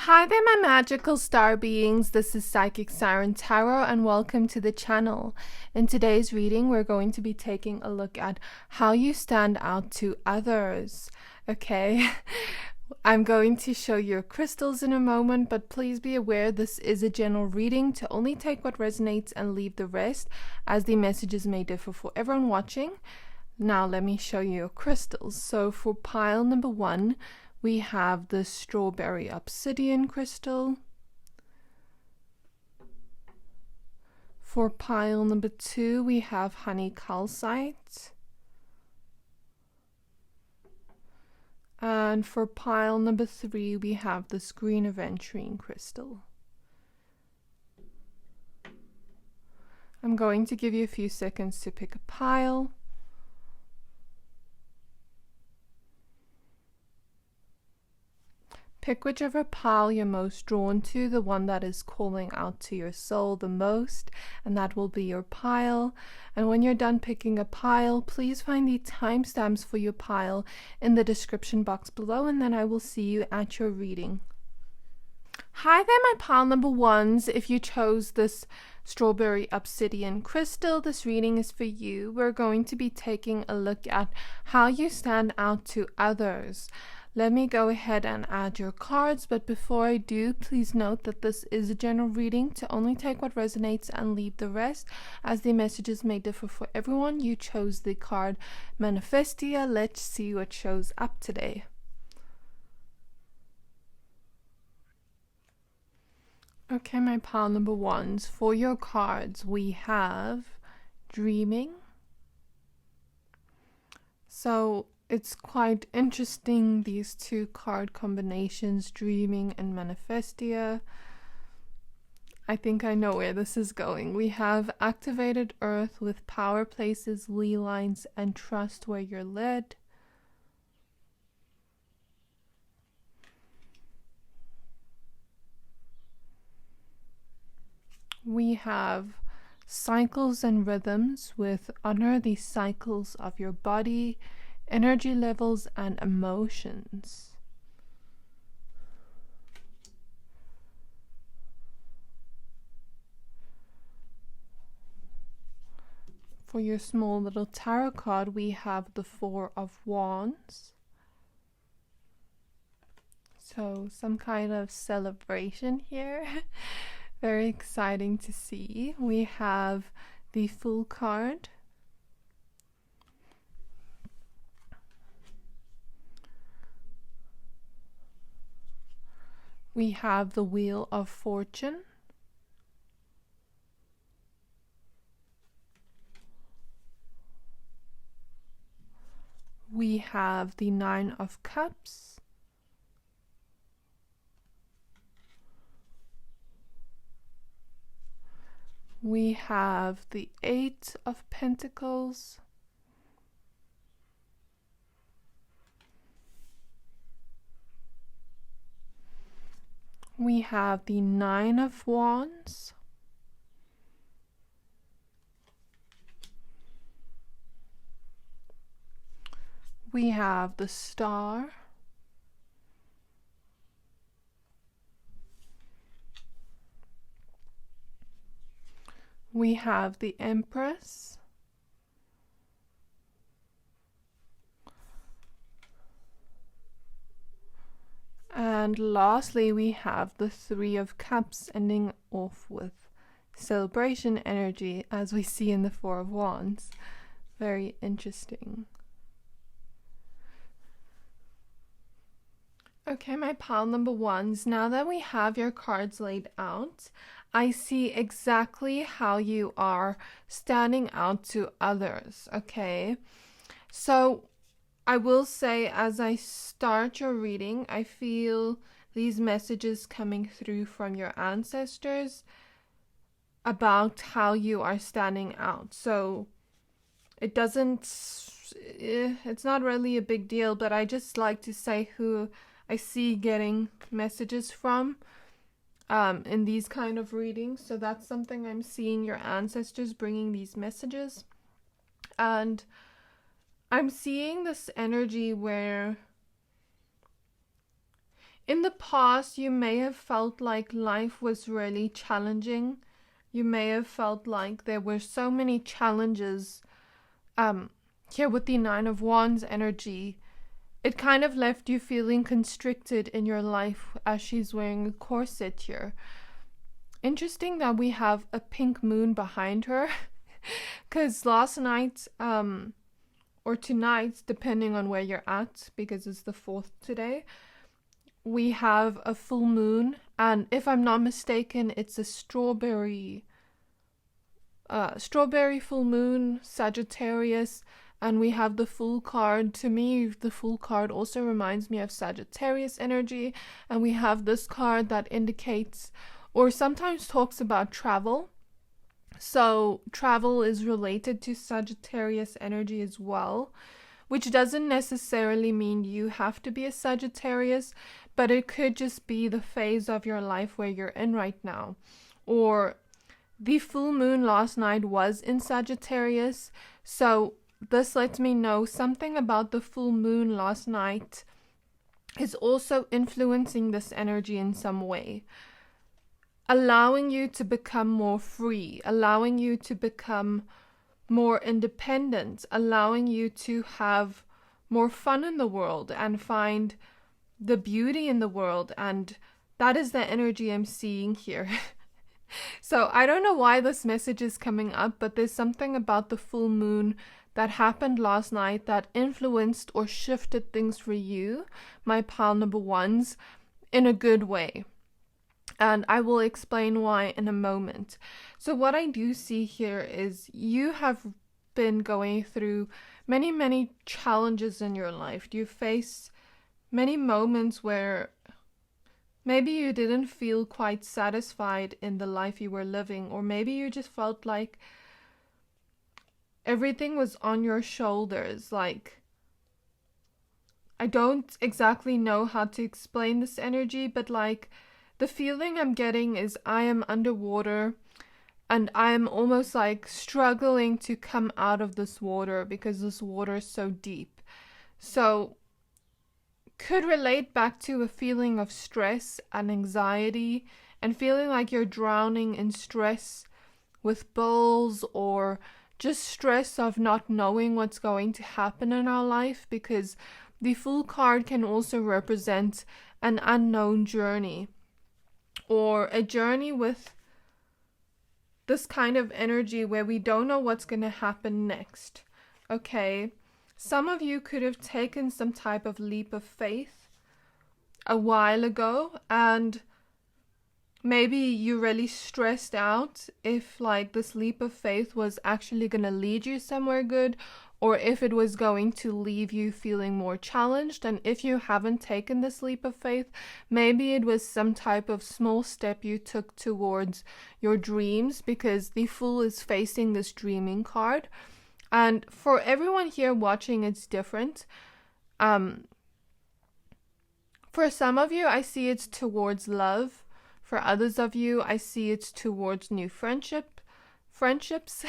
Hi there, my magical star beings. This is Psychic Siren Tarot, and welcome to the channel. In today's reading, we're going to be taking a look at how you stand out to others. Okay, I'm going to show you crystals in a moment, but please be aware this is a general reading to only take what resonates and leave the rest, as the messages may differ for everyone watching. Now let me show you your crystals. So for pile number 1, we have the strawberry obsidian crystal. For pile number 2, we have honey calcite. And for pile number 3, we have this green aventurine crystal. I'm going to give you a few seconds to pick a pile. Pick whichever pile you're most drawn to, the one that is calling out to your soul the most, and that will be your pile. And when you're done picking a pile, please find the timestamps for your pile in the description box below, and then I will see you at your reading. Hi there, my pile number 1s. If you chose this strawberry obsidian crystal, this reading is for you. We're going to be taking a look at how you stand out to others. Let me go ahead and add your cards, but before I do, please note that this is a general reading to only take what resonates and leave the rest, as the messages may differ for everyone. You chose the card Manifestia. Let's see what shows up today. Okay, my pile number 1s. For your cards, we have Dreaming. So it's quite interesting, these two card combinations, Dreaming and Manifestia. I think I know where this is going. We have Activated Earth with Power Places, Lee Lines, and Trust Where You're Led. We have Cycles and Rhythms with Honor the Cycles of Your Body, Energy Levels, and Emotions. For your small little tarot card, we have the Four of Wands. So some kind of celebration here. Very exciting to see. We have the Fool card. We have the Wheel of Fortune. We have the Nine of Cups. We have the Eight of Pentacles. We have the Nine of Wands. We have the Star. We have the Empress. And lastly, we have the Three of Cups, ending off with celebration energy, as we see in the Four of Wands. Very interesting. Okay, my pile number 1s. Now that we have your cards laid out, I see exactly how you are standing out to others. Okay, so I will say, as I start your reading, I feel these messages coming through from your ancestors about how you are standing out. So it's not really a big deal, but I just like to say who I see getting messages from in these kind of readings. So that's something I'm seeing, your ancestors bringing these messages. And I'm seeing this energy where In the past, you may have felt like life was really challenging. You may have felt like there were so many challenges. Here with the Nine of Wands energy, it kind of left you feeling constricted in your life as she's wearing a corset here. Interesting that we have a pink moon behind her, because last night, or tonight, depending on where you're at, because it's the 4th today, we have a full moon, and if I'm not mistaken, it's a strawberry full moon, Sagittarius, and we have the Fool card. To me, the Fool card also reminds me of Sagittarius energy, and we have this card that indicates or sometimes talks about travel. So travel is related to Sagittarius energy as well, which doesn't necessarily mean you have to be a Sagittarius, but it could just be the phase of your life where you're in right now. Or the full moon last night was in Sagittarius, so this lets me know something about the full moon last night is also influencing this energy in some way, allowing you to become more free, allowing you to become more independent, allowing you to have more fun in the world and find the beauty in the world. And that is the energy I'm seeing here. So I don't know why this message is coming up, but there's something about the full moon that happened last night that influenced or shifted things for you, my pile number ones, in a good way. And I will explain why in a moment. So what I do see here is you have been going through many, many challenges in your life. You face many moments where maybe you didn't feel quite satisfied in the life you were living, or maybe you just felt like everything was on your shoulders. Like, I don't exactly know how to explain this energy, but like the feeling I'm getting is I am underwater and I'm almost like struggling to come out of this water because this water is so deep. So could relate back to a feeling of stress and anxiety and feeling like you're drowning in stress with bills, or just stress of not knowing what's going to happen in our life, because the Fool card can also represent an unknown journey, or a journey with this kind of energy where we don't know what's going to happen next. Okay, some of you could have taken some type of leap of faith a while ago, and maybe you really stressed out if like this leap of faith was actually going to lead you somewhere good, or if it was going to leave you feeling more challenged. And if you haven't taken this leap of faith, maybe it was some type of small step you took towards your dreams, because the Fool is facing this dreaming card. And for everyone here watching, it's different. For some of you, I see it's towards love. For others of you, I see it's towards new friendships.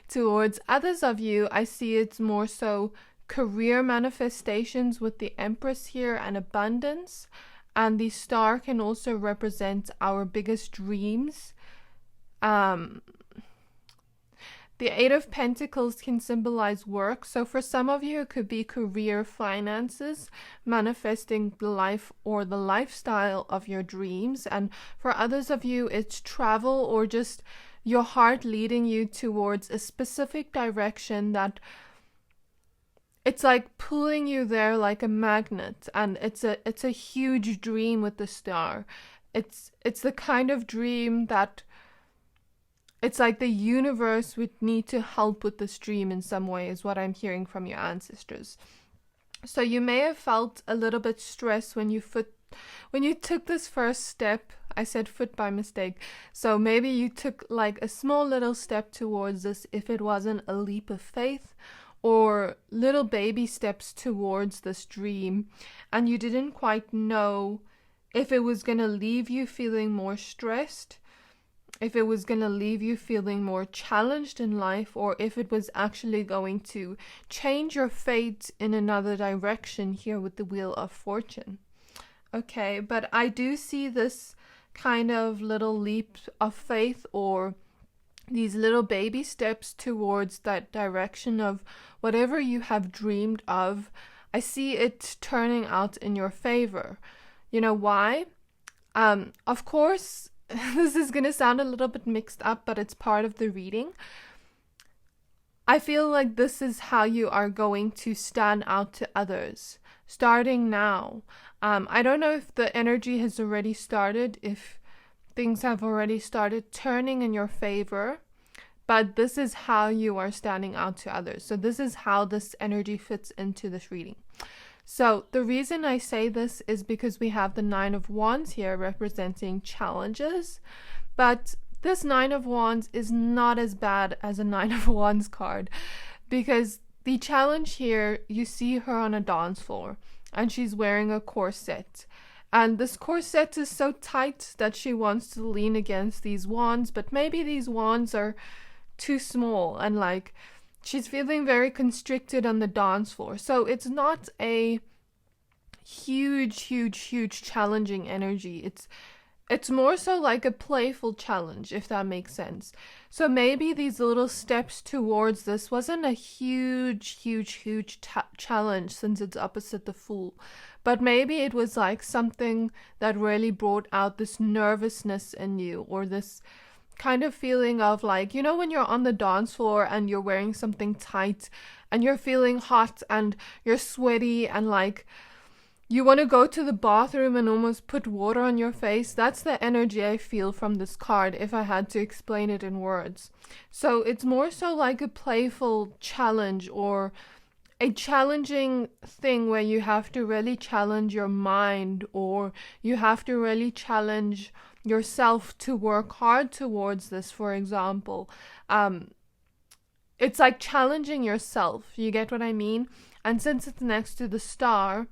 Towards others of you, I see it's more so career manifestations with the Empress here and abundance. And the star can also represent our biggest dreams. The Eight of Pentacles can symbolize work. So for some of you, it could be career, finances, manifesting the life or the lifestyle of your dreams. And for others of you, it's travel, or just your heart leading you towards a specific direction that it's like pulling you there like a magnet. And it's a huge dream with the star. It's the kind of dream that it's like the universe would need to help with this dream in some way, is what I'm hearing from your ancestors. So you may have felt a little bit stressed when you took this first step. I said foot by mistake. So maybe you took like a small little step towards this, if it wasn't a leap of faith, or little baby steps towards this dream, and you didn't quite know if it was going to leave you feeling more stressed, if it was going to leave you feeling more challenged in life, or if it was actually going to change your fate in another direction here with the Wheel of Fortune. Okay, but I do see this kind of little leap of faith, or these little baby steps towards that direction of whatever you have dreamed of. I see it turning out in your favor. You know why? Of course, this is going to sound a little bit mixed up, but it's part of the reading. I feel like this is how you are going to stand out to others, starting now. I don't know if the energy has already started, if things have already started turning in your favor, but this is how you are standing out to others. So this is how this energy fits into this reading. So the reason I say this is because we have the Nine of Wands here representing challenges, but this Nine of Wands is not as bad as a Nine of Wands card, because the challenge here, you see her on a dance floor and she's wearing a corset. And this corset is so tight that she wants to lean against these wands, but maybe these wands are too small, and like she's feeling very constricted on the dance floor. So it's not a huge challenging energy. It's more so like a playful challenge, if that makes sense. So maybe these little steps towards this wasn't a huge challenge, since it's opposite the Fool. But maybe it was like something that really brought out this nervousness in you, or this kind of feeling of like, you know, when you're on the dance floor and you're wearing something tight and you're feeling hot and you're sweaty and like you want to go to the bathroom and almost put water on your face. That's the energy I feel from this card, if I had to explain it in words. So it's more so like a playful challenge, or a challenging thing where you have to really challenge your mind, or you have to really challenge yourself to work hard towards this. For example, it's like challenging yourself, you get what I mean? And since it's next to the star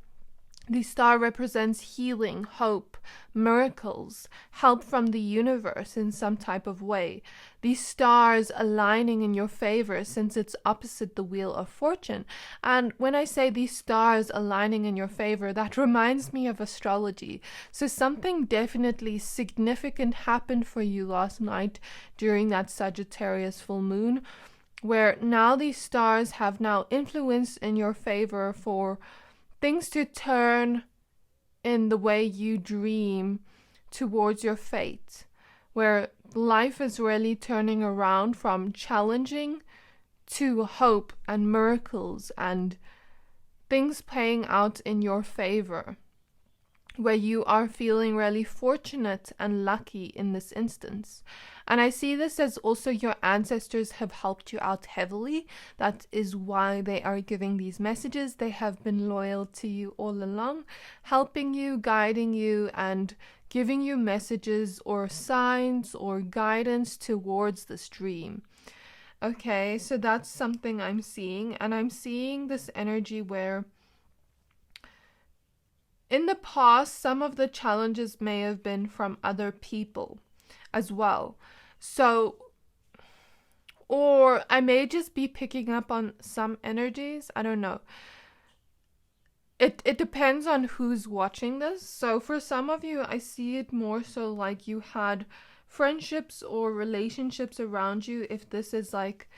represents healing, hope, miracles, help from the universe in some type of way. These stars aligning in your favor, since it's opposite the Wheel of Fortune. And when I say these stars aligning in your favor, that reminds me of astrology. So something definitely significant happened for you last night during that Sagittarius full moon, where now these stars have now influenced in your favor for things to turn in the way you dream towards your fate, where life is really turning around from challenging to hope and miracles and things playing out in your favor, where you are feeling really fortunate and lucky in this instance. And I see this as also your ancestors have helped you out heavily. That is why they are giving these messages. They have been loyal to you all along, helping you, guiding you, and giving you messages or signs or guidance towards this dream. Okay, so that's something I'm seeing. And I'm seeing this energy where in the past, some of the challenges may have been from other people as well. So, or I may just be picking up on some energies. I don't know. It depends on who's watching this. So for some of you, I see it more so like you had friendships or relationships around you. If this is like,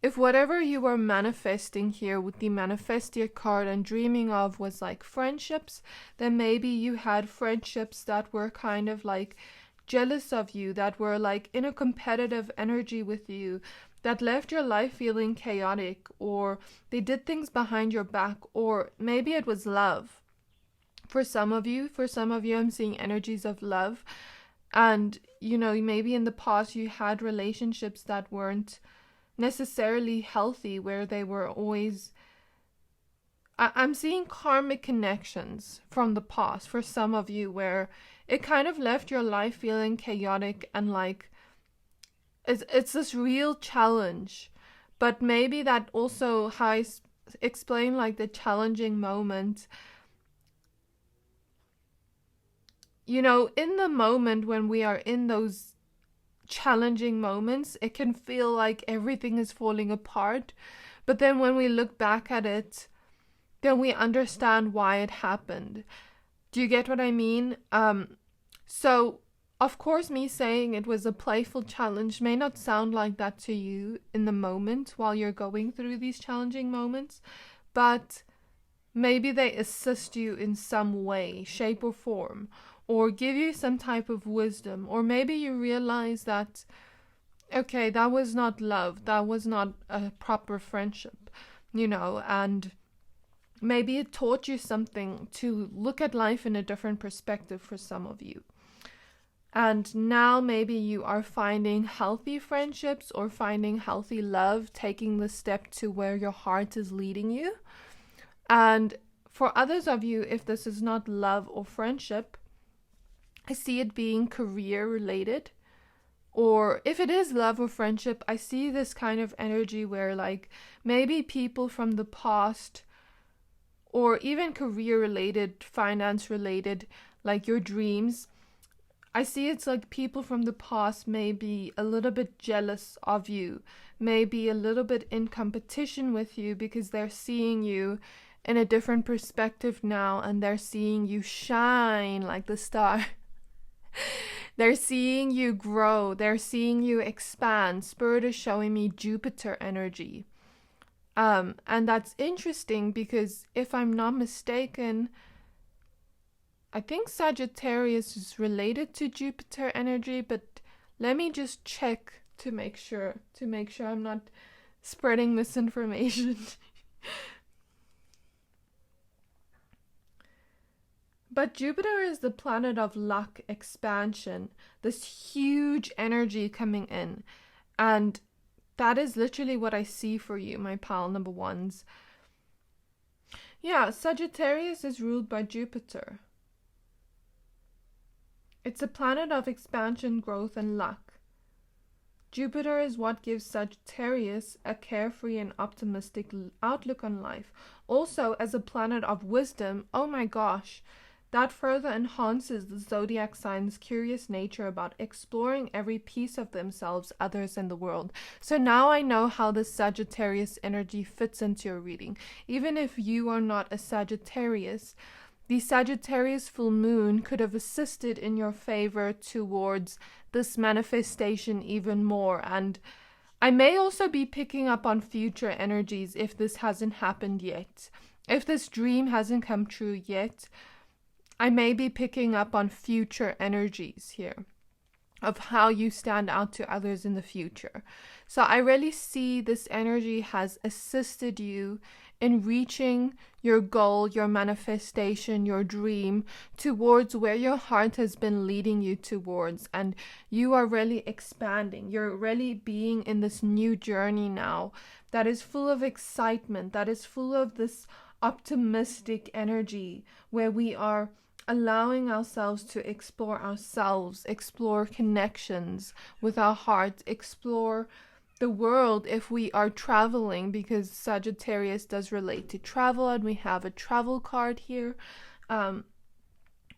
if whatever you were manifesting here with the Manifestia card and dreaming of was like friendships, then maybe you had friendships that were kind of like jealous of you, that were like in a competitive energy with you, that left your life feeling chaotic, or they did things behind your back, or maybe it was love. For some of you, I'm seeing energies of love. And, you know, maybe in the past you had relationships that weren't necessarily healthy, where they were always, I'm seeing karmic connections from the past for some of you, where it kind of left your life feeling chaotic and like it's this real challenge. But maybe that also, how I explain like the challenging moment, you know, in the moment when we are in those challenging moments, it can feel like everything is falling apart. But then when we look back at it, then we understand why it happened. Do you get what I mean? So of course, me saying it was a playful challenge may not sound like that to you in the moment while you're going through these challenging moments, but maybe they assist you in some way, shape, or form, or give you some type of wisdom, or maybe you realize that, okay, that was not love, that was not a proper friendship, and maybe it taught you something to look at life in a different perspective for some of you. And now maybe you are finding healthy friendships or finding healthy love, taking the step to where your heart is leading you. And for others of you, if this is not love or friendship, I see it being career related. Or if it is love or friendship, I see this kind of energy where like maybe people from the past, or even career related, finance related, like your dreams, I see it's like people from the past may be a little bit jealous of you, may be a little bit in competition with you because they're seeing you in a different perspective now, and they're seeing you shine like the star. They're seeing you grow. They're seeing you expand. Spirit is showing me Jupiter energy. And that's interesting because if I'm not mistaken, I think Sagittarius is related to Jupiter energy, but let me just check to make sure I'm not spreading misinformation. But Jupiter is the planet of luck, expansion, this huge energy coming in. And that is literally what I see for you, my pal number ones. Yeah, Sagittarius is ruled by Jupiter. It's a planet of expansion, growth, and luck. Jupiter is what gives Sagittarius a carefree and optimistic outlook on life. Also, as a planet of wisdom, oh my gosh, that further enhances the zodiac sign's curious nature about exploring every piece of themselves, others, and the world. So now I know how the Sagittarius energy fits into your reading. Even if you are not a Sagittarius, the Sagittarius full moon could have assisted in your favor towards this manifestation even more. And I may also be picking up on future energies if this hasn't happened yet. If this dream hasn't come true yet, I may be picking up on future energies here of how you stand out to others in the future. So I really see this energy has assisted you in reaching your goal, your manifestation, your dream towards where your heart has been leading you towards. And you are really expanding. You're really being in this new journey now that is full of excitement, that is full of this optimistic energy where we are allowing ourselves to explore ourselves, explore connections with our heart, explore the world if we are traveling, because Sagittarius does relate to travel and we have a travel card here,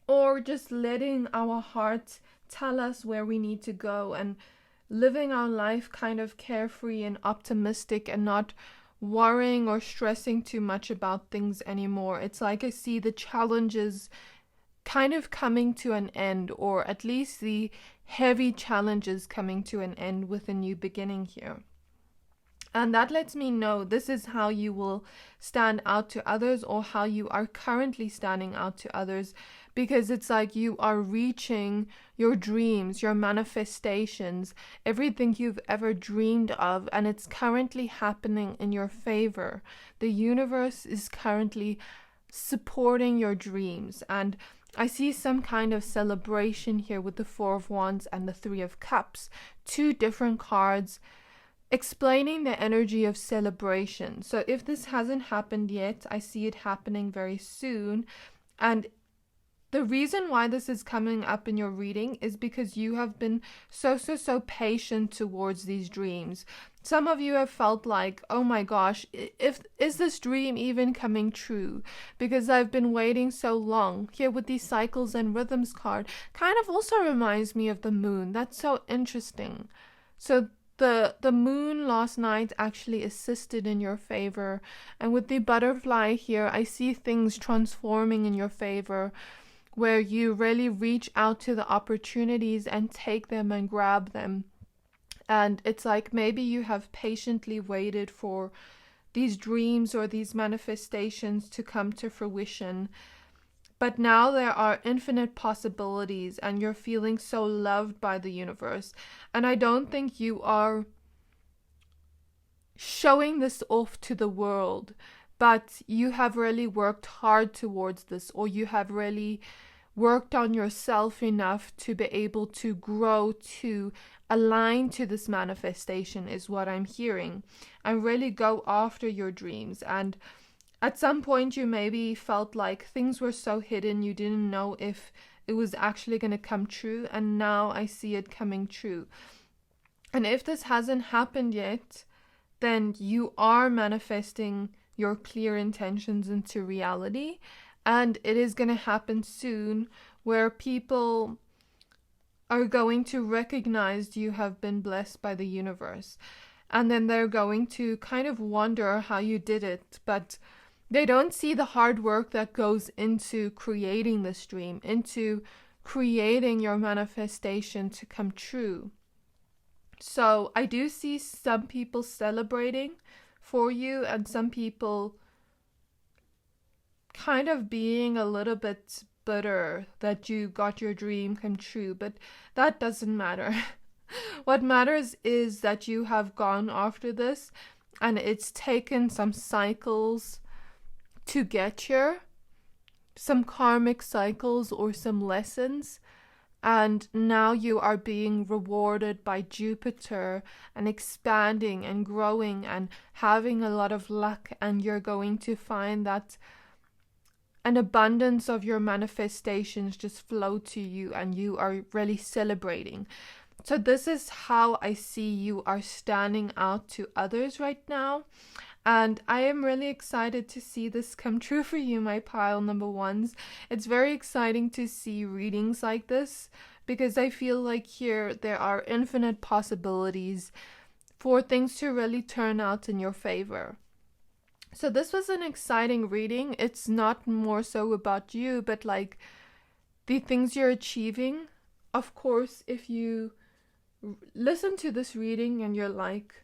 or just letting our heart tell us where we need to go and living our life kind of carefree and optimistic and not worrying or stressing too much about things anymore. It's like I see the challenges kind of coming to an end, or at least the heavy challenges coming to an end with a new beginning here. And that lets me know this is how you will stand out to others, or how you are currently standing out to others, because it's like you are reaching your dreams, your manifestations, everything you've ever dreamed of, and it's currently happening in your favor. The universe is currently supporting your dreams, and I see some kind of celebration here with the Four of Wands and the Three of Cups, two different cards explaining the energy of celebration. So if this hasn't happened yet, I see it happening very soon. And the reason why this is coming up in your reading is because you have been so patient towards these dreams. Some of you have felt like, oh my gosh, is this dream even coming true? Because I've been waiting so long. Here with these cycles and rhythms card kind of also reminds me of the moon. That's so interesting. So the moon last night actually assisted in your favor. And with the butterfly here, I see things transforming in your favor, where you really reach out to the opportunities and take them and grab them. And it's like maybe you have patiently waited for these dreams or these manifestations to come to fruition. But now there are infinite possibilities and you're feeling so loved by the universe. And I don't think you are showing this off to the world, but you have really worked hard towards this, or you have really worked on yourself enough to be able to grow to align to this manifestation, is what I'm hearing, and really go after your dreams. And at some point you maybe felt like things were so hidden you didn't know if it was actually going to come true, and now I see it coming true. And if this hasn't happened yet, then you are manifesting your clear intentions into reality. And it is going to happen soon, where people are going to recognize you have been blessed by the universe. And then they're going to kind of wonder how you did it. But they don't see the hard work that goes into creating this dream, into creating your manifestation to come true. So I do see some people celebrating for you, and some people kind of being a little bit bitter that you got your dream come true, but that doesn't matter. What matters is that you have gone after this, and it's taken some cycles to get here, some karmic cycles or some lessons, and now you are being rewarded by Jupiter and expanding and growing and having a lot of luck, and you're going to find that an abundance of your manifestations just flow to you, and you are really celebrating. So this is how I see you are standing out to others right now. And I am really excited to see this come true for you, my pile number ones. It's very exciting to see readings like this, because I feel like here there are infinite possibilities for things to really turn out in your favor. So this was an exciting reading. It's not more so about you, but like the things you're achieving. Of course, if you listen to this reading and you're like,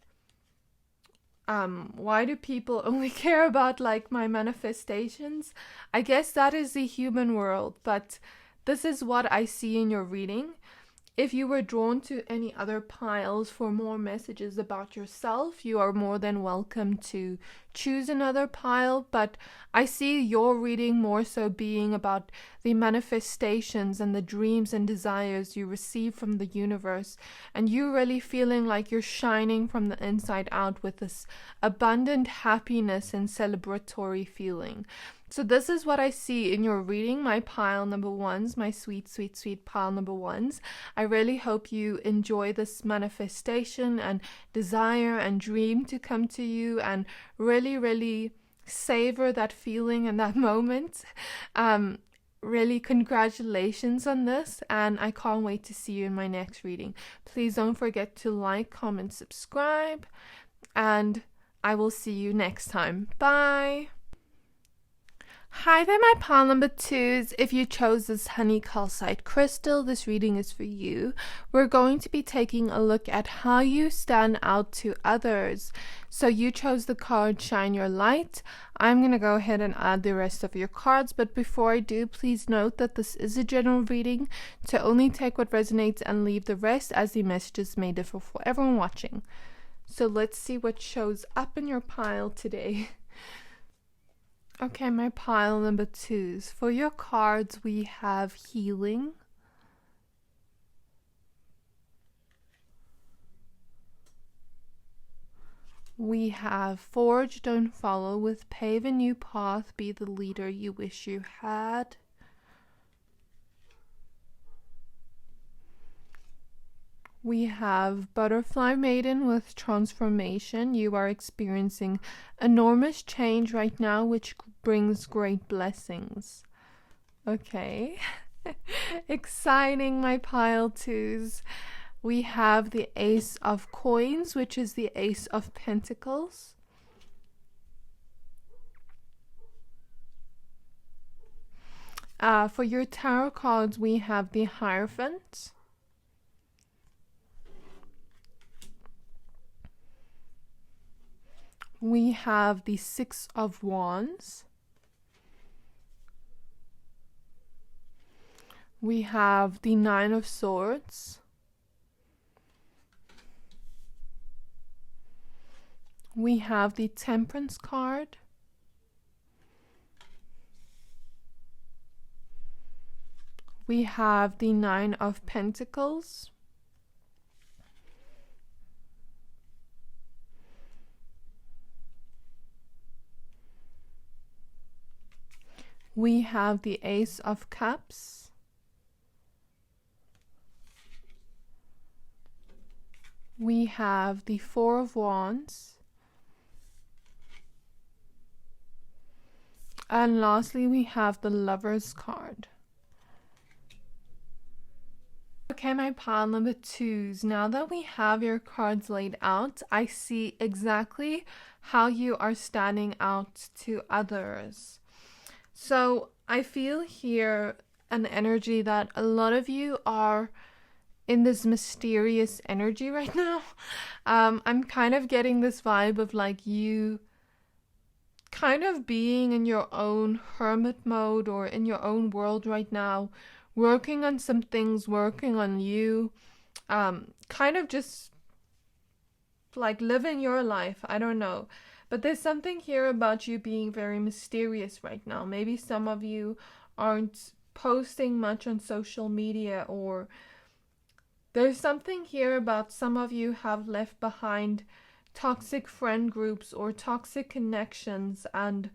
why do people only care about like my manifestations? I guess that is the human world, but this is what I see in your reading. If you were drawn to any other piles for more messages about yourself, you are more than welcome to choose another pile. But I see your reading more so being about the manifestations and the dreams and desires you receive from the universe, and you really feeling like you're shining from the inside out with this abundant happiness and celebratory feeling. So this is what I see in your reading, my pile number ones, my sweet, sweet, sweet pile number ones. I really hope you enjoy this manifestation and desire and dream to come to you, and really, really savor that feeling and that moment. Really, congratulations on this, and I can't wait to see you in my next reading. Please don't forget to like, comment, subscribe, and I will see you next time. Bye! Hi there, my pile number twos. If you chose this honey calcite crystal, this reading is for you. We're going to be taking a look at how you stand out to others. So you chose the card Shine Your Light. I'm going to go ahead and add the rest of your cards, but before I do, please note that this is a general reading, to only take what resonates and leave the rest, as the messages may differ for everyone watching. So let's see what shows up in your pile today. Okay, my pile number twos. For your cards, we have Healing, we have Forge, Don't Follow, with Pave a New Path, Be the Leader You Wish You Had. We have Butterfly Maiden with Transformation. You are experiencing enormous change right now, which brings great blessings. Okay. Exciting, my pile twos. We have the Ace of Coins, which is the Ace of Pentacles. For your tarot cards, we have the Hierophant, we have the Six of Wands, we have the Nine of Swords, we have the Temperance card, we have the Nine of Pentacles, we have the Ace of Cups, we have the Four of Wands, and lastly we have the Lovers card. Okay, my pile number 2s, now that we have your cards laid out, I see exactly how you are standing out to others. So I feel here an energy that a lot of you are in this mysterious energy right now. I'm kind of getting this vibe of like you kind of being in your own hermit mode or in your own world right now, working on some things, working on you, kind of just like living your life. I don't know. But there's something here about you being very mysterious right now. Maybe some of you aren't posting much on social media, or there's something here about some of you have left behind toxic friend groups or toxic connections, and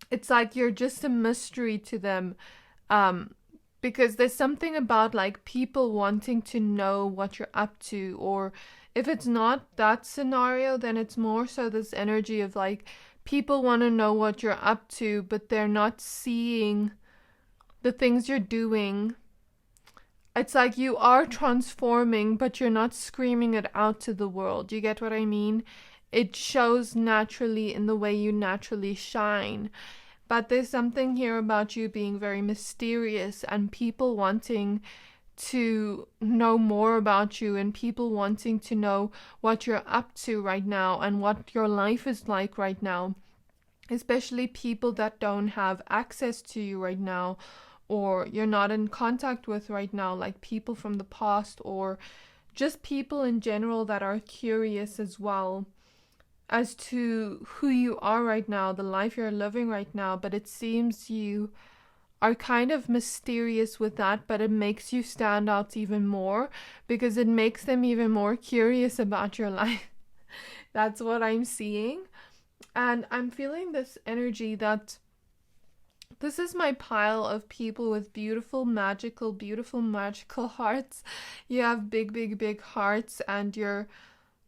it's like you're just a mystery to them. Because there's something about like people wanting to know what you're up to, or if it's not that scenario, then it's more so this energy of like people want to know what you're up to, but they're not seeing the things you're doing. It's like you are transforming, but you're not screaming it out to the world. You get what I mean? It shows naturally in the way you naturally shine. But there's something here about you being very mysterious and people wanting to know more about you and people wanting to know what you're up to right now and what your life is like right now. Especially people that don't have access to you right now, or you're not in contact with right now, like people from the past, or just people in general that are curious as well as to who you are right now, the life you're living right now. But it seems you are kind of mysterious with that, but it makes you stand out even more because it makes them even more curious about your life. That's what I'm seeing. And I'm feeling this energy that this is my pile of people with beautiful magical hearts. You have big hearts, and you're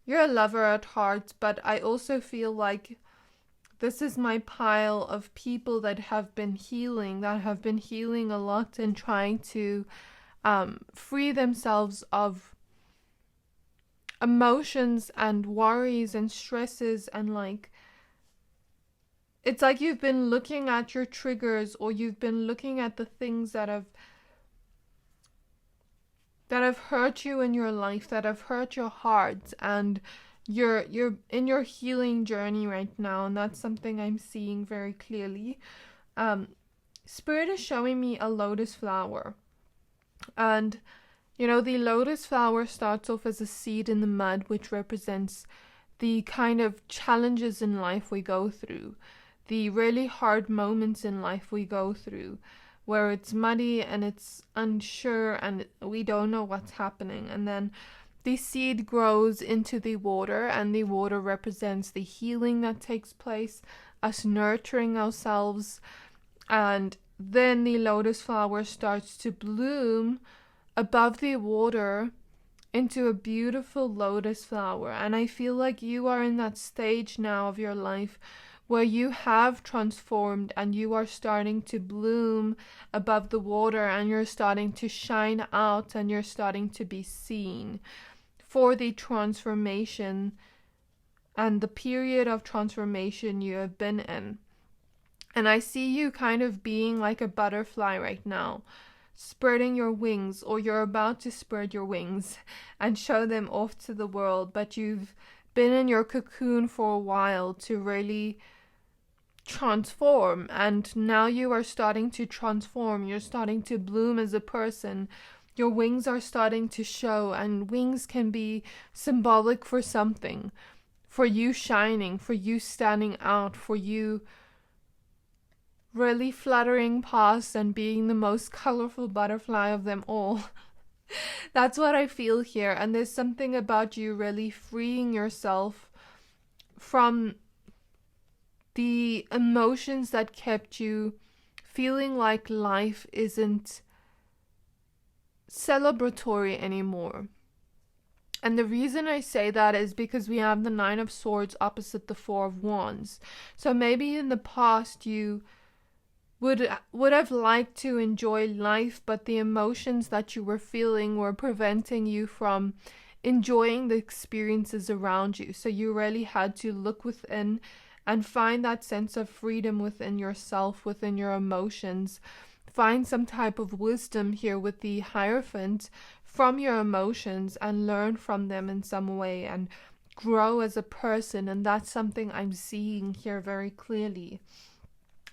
a lover at heart, but I also feel like this is my pile of people that have been healing a lot and trying to free themselves of emotions and worries and stresses, and like it's like you've been looking at your triggers, or you've been looking at the things that have hurt you in your life, that have hurt your heart, and you're in your healing journey right now, and that's something I'm seeing very clearly. Spirit is showing me a lotus flower, and you know, the lotus flower starts off as a seed in the mud, which represents the kind of challenges in life we go through, the really hard moments in life we go through, where it's muddy and it's unsure and we don't know what's happening. And then the seed grows into the water, and the water represents the healing that takes place, us nurturing ourselves. And then the lotus flower starts to bloom above the water into a beautiful lotus flower. And I feel like you are in that stage now of your life where you have transformed and you are starting to bloom above the water, and you're starting to shine out, and you're starting to be seen for the transformation and the period of transformation you have been in. And I see you kind of being like a butterfly right now, spreading your wings, or you're about to spread your wings and show them off to the world. But you've been in your cocoon for a while to really transform, and now you are starting to transform. You're starting to bloom as a person. Your wings are starting to show, and wings can be symbolic for something, for you shining, for you standing out, for you really fluttering past and being the most colorful butterfly of them all. That's what I feel here. And there's something about you really freeing yourself from the emotions that kept you feeling like life isn't celebratory anymore. And the reason I say that is because we have the Nine of Swords opposite the Four of Wands. So maybe in the past you would have liked to enjoy life, but the emotions that you were feeling were preventing you from enjoying the experiences around you. So you really had to look within and find that sense of freedom within yourself, within your emotions. Find some type of wisdom here with the Hierophant from your emotions and learn from them in some way and grow as a person. And that's something I'm seeing here very clearly.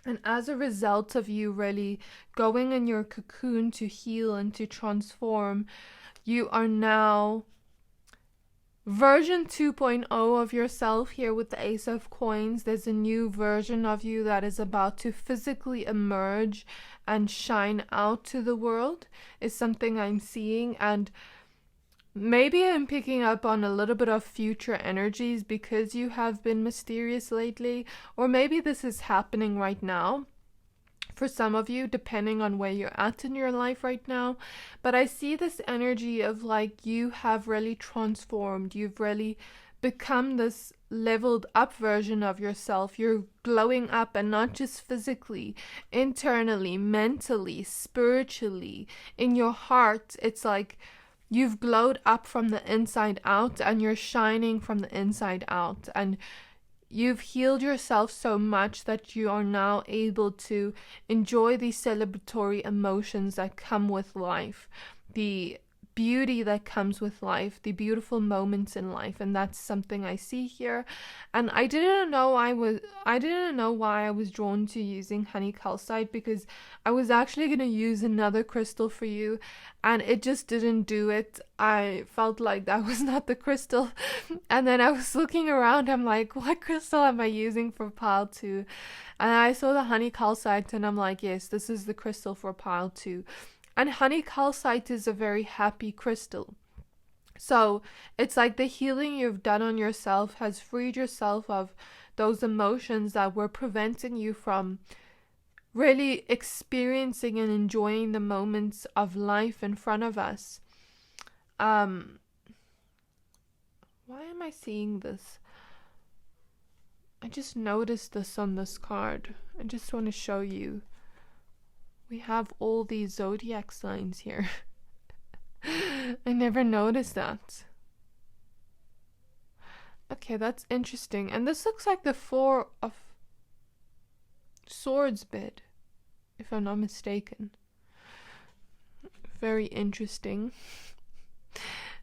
And as a result of you really going in your cocoon to heal and to transform, you are now version 2.0 of yourself here with the Ace of Coins. There's a new version of you that is about to physically emerge and shine out to the world, is something I'm seeing. And maybe I'm picking up on a little bit of future energies because you have been mysterious lately, or maybe this is happening right now for some of you, depending on where you're at in your life right now. But I see this energy of like you have really transformed. You've really become this leveled up version of yourself. You're glowing up, and not just physically, internally, mentally, spiritually, in your heart. It's like you've glowed up from the inside out, and you're shining from the inside out. And you've healed yourself so much that you are now able to enjoy these celebratory emotions that come with life, the beauty that comes with life, the beautiful moments in life. And that's something I see here. And I didn't know why I was drawn to using honey calcite, because I was actually going to use another crystal for you, and it just didn't do it. I felt like that was not the crystal. And then I was looking around, I'm like, what crystal am I using for pile 2? And I saw the honey calcite, and I'm like, yes, this is the crystal for pile 2. And honey calcite is a very happy crystal. So it's like the healing you've done on yourself has freed yourself of those emotions that were preventing you from really experiencing and enjoying the moments of life in front of us. Why am I seeing this? I just noticed this on this card. I just want to show you. We have all these zodiac signs here. I never noticed that. Okay, that's interesting. And this looks like the Four of Swords bit, if I'm not mistaken. Very interesting.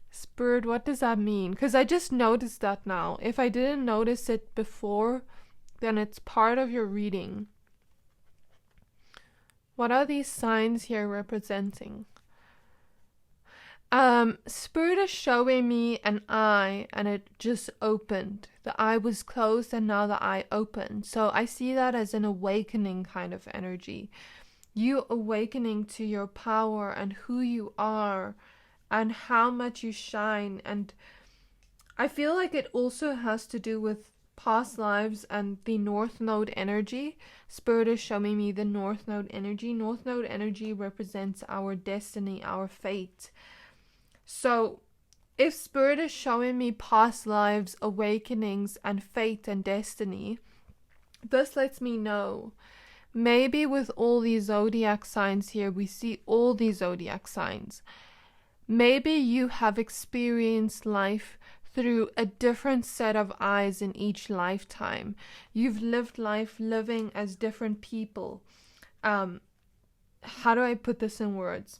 Spirit, what does that mean? Because I just noticed that now. If I didn't notice it before, then it's part of your reading. What are these signs here representing? Spirit is showing me an eye, and it just opened. The eye was closed and now the eye opened. So I see that as an awakening kind of energy. You awakening to your power and who you are and how much you shine. And I feel like it also has to do with past lives and the North Node energy. Spirit is showing me the North Node energy. North Node energy represents our destiny, our fate. So if Spirit is showing me past lives, awakenings, and fate and destiny, this lets me know, maybe with all these zodiac signs here, we see all these zodiac signs. Maybe you have experienced life through a different set of eyes in each lifetime. You've lived life living as different people. How do I put this in words?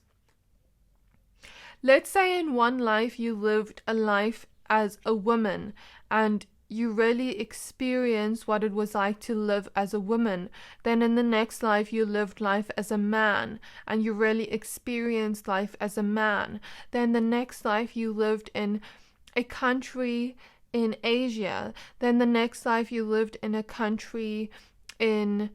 Let's say in one life you lived a life as a woman and you really experienced what it was like to live as a woman. Then in the next life you lived life as a man and you really experienced life as a man. Then the next life you lived in a country in Asia. Then the next life you lived in a country in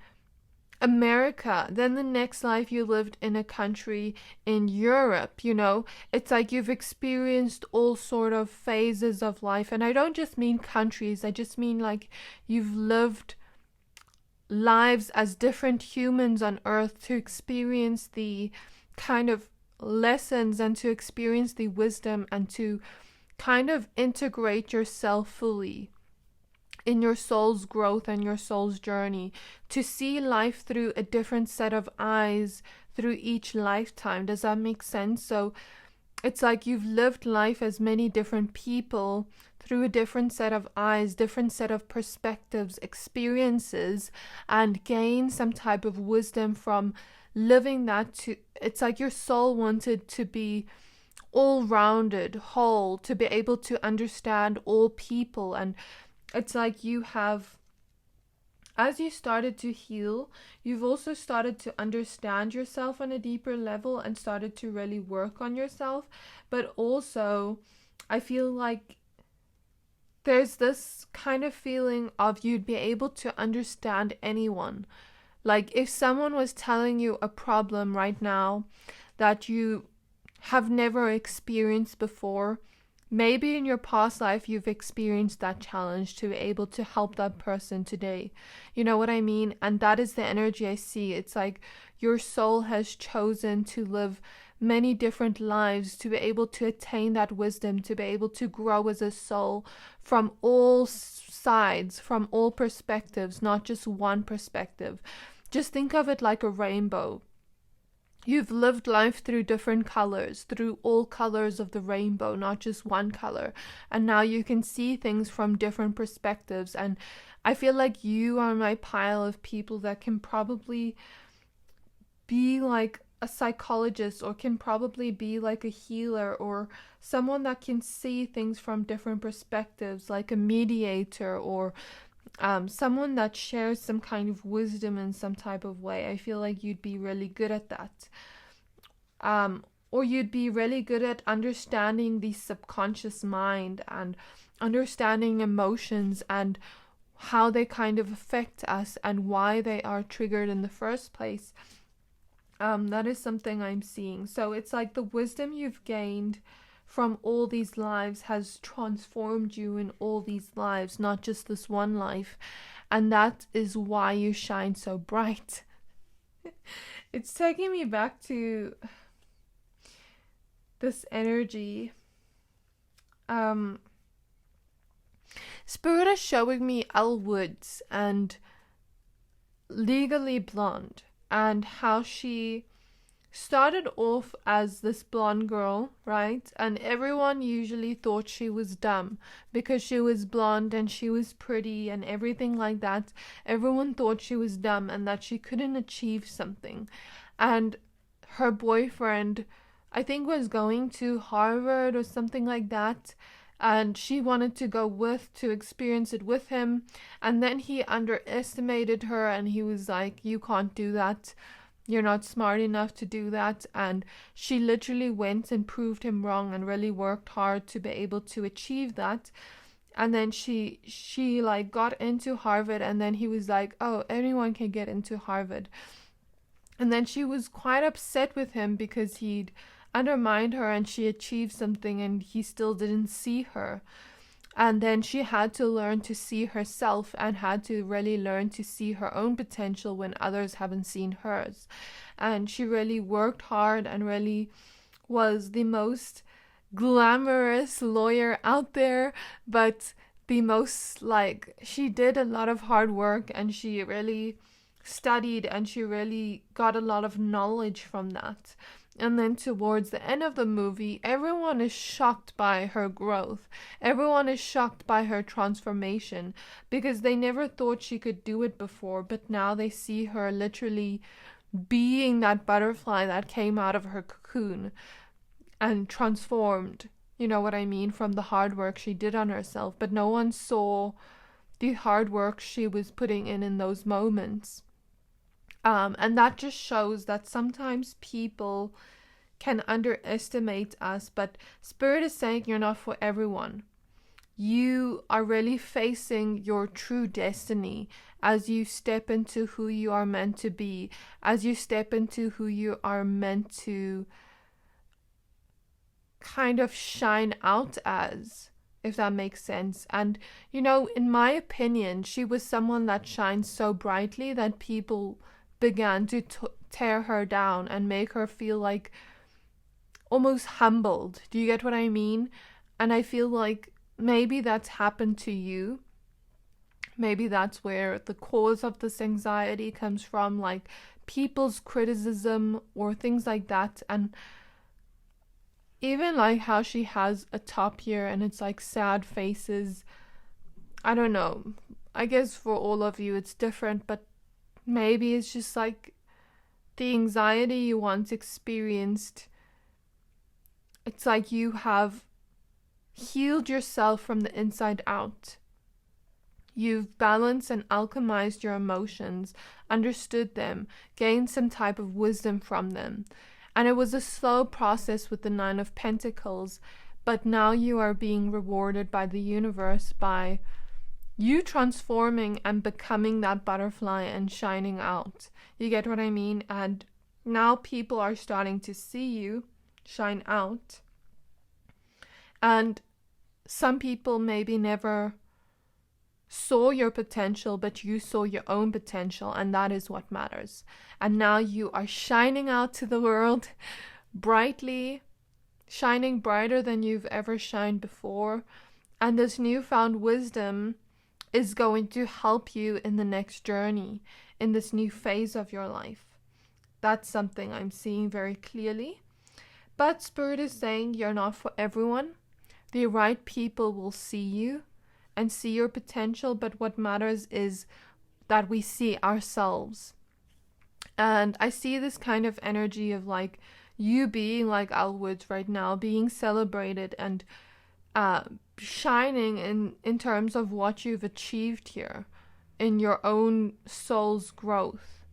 America. Then the next life you lived in a country in Europe. You know, it's like you've experienced all sort of phases of life. And I don't just mean countries, I just mean like you've lived lives as different humans on earth to experience the kind of lessons and to experience the wisdom and to kind of integrate yourself fully in your soul's growth and your soul's journey, to see life through a different set of eyes through each lifetime. Does that make sense? So it's like you've lived life as many different people through a different set of eyes, different set of perspectives, experiences, and gain some type of wisdom from living that. To it's like your soul wanted to be all-rounded, whole, to be able to understand all people. And it's like you have, as you started to heal, you've also started to understand yourself on a deeper level and started to really work on yourself. But also, I feel like there's this kind of feeling of you'd be able to understand anyone. Like if someone was telling you a problem right now that you have never experienced before, maybe in your past life you've experienced that challenge to be able to help that person today. You know what I mean? And that is the energy I see. It's like your soul has chosen to live many different lives to be able to attain that wisdom, to be able to grow as a soul from all sides, from all perspectives, not just one perspective. Just think of it like a rainbow. You've lived life through different colors, through all colors of the rainbow, not just one color. And now you can see things from different perspectives. And I feel like you are my pile of people that can probably be like a psychologist, or can probably be like a healer, or someone that can see things from different perspectives, like a mediator, or someone that shares some kind of wisdom in some type of way. I feel like you'd be really good at that. Or you'd be really good at understanding the subconscious mind and understanding emotions and how they kind of affect us and why they are triggered in the first place. That is something I'm seeing. So it's like the wisdom you've gained from all these lives has transformed you in all these lives, not just this one life. And that is why you shine so bright. It's taking me back to this energy. Spirit is showing me Elle Woods and Legally Blonde, and how she started off as this blonde girl, right? And everyone usually thought she was dumb because she was blonde and she was pretty and everything like that. Everyone thought she was dumb and that she couldn't achieve something. And her boyfriend, I think, was going to Harvard or something like that, and she wanted to go to experience it with him. And then he underestimated her and he was like, you can't do that. You're not smart enough to do that. And she literally went and proved him wrong and really worked hard to be able to achieve that. And then she like got into Harvard, and then he was like, oh, anyone can get into Harvard. And then she was quite upset with him because he'd undermined her and she achieved something and he still didn't see her. And then she had to learn to see herself and had to really learn to see her own potential when others haven't seen hers. And she really worked hard and really was the most glamorous lawyer out there, but the most, like, she did a lot of hard work and she really studied and she really got a lot of knowledge from that. And then towards the end of the movie, everyone is shocked by her growth. Everyone is shocked by her transformation because they never thought she could do it before, but now they see her literally being that butterfly that came out of her cocoon and transformed, you know what I mean, from the hard work she did on herself. But no one saw the hard work she was putting in those moments. And that just shows that sometimes people can underestimate us, but Spirit is saying you're not for everyone. You are really facing your true destiny as you step into who you are meant to be, as you step into who you are meant to kind of shine out as, if that makes sense. And, you know, in my opinion, she was someone that shines so brightly that people began to tear her down and make her feel like almost humbled. Do you get what I mean? And I feel like maybe that's happened to you. Maybe that's where the cause of this anxiety comes from, like people's criticism or things like that. And even like how she has a top here and it's like sad faces. I don't know. I guess for all of you it's different, but maybe it's just like the anxiety you once experienced. It's like you have healed yourself from the inside out. You've balanced and alchemized your emotions, understood them, gained some type of wisdom from them. And it was a slow process with the 9 of Pentacles, but now you are being rewarded by the universe by you transforming and becoming that butterfly and shining out. You get what I mean? And now people are starting to see you shine out. And some people maybe never saw your potential, but you saw your own potential, and that is what matters. And now you are shining out to the world brightly, shining brighter than you've ever shined before. And this newfound wisdom is going to help you in the next journey, in this new phase of your life. That's something I'm seeing very clearly. But Spirit is saying you're not for everyone. The right people will see you and see your potential, but what matters is that we see ourselves. And I see this kind of energy of like you being like Al Woods right now, being celebrated and shining in terms of what you've achieved here in your own soul's growth.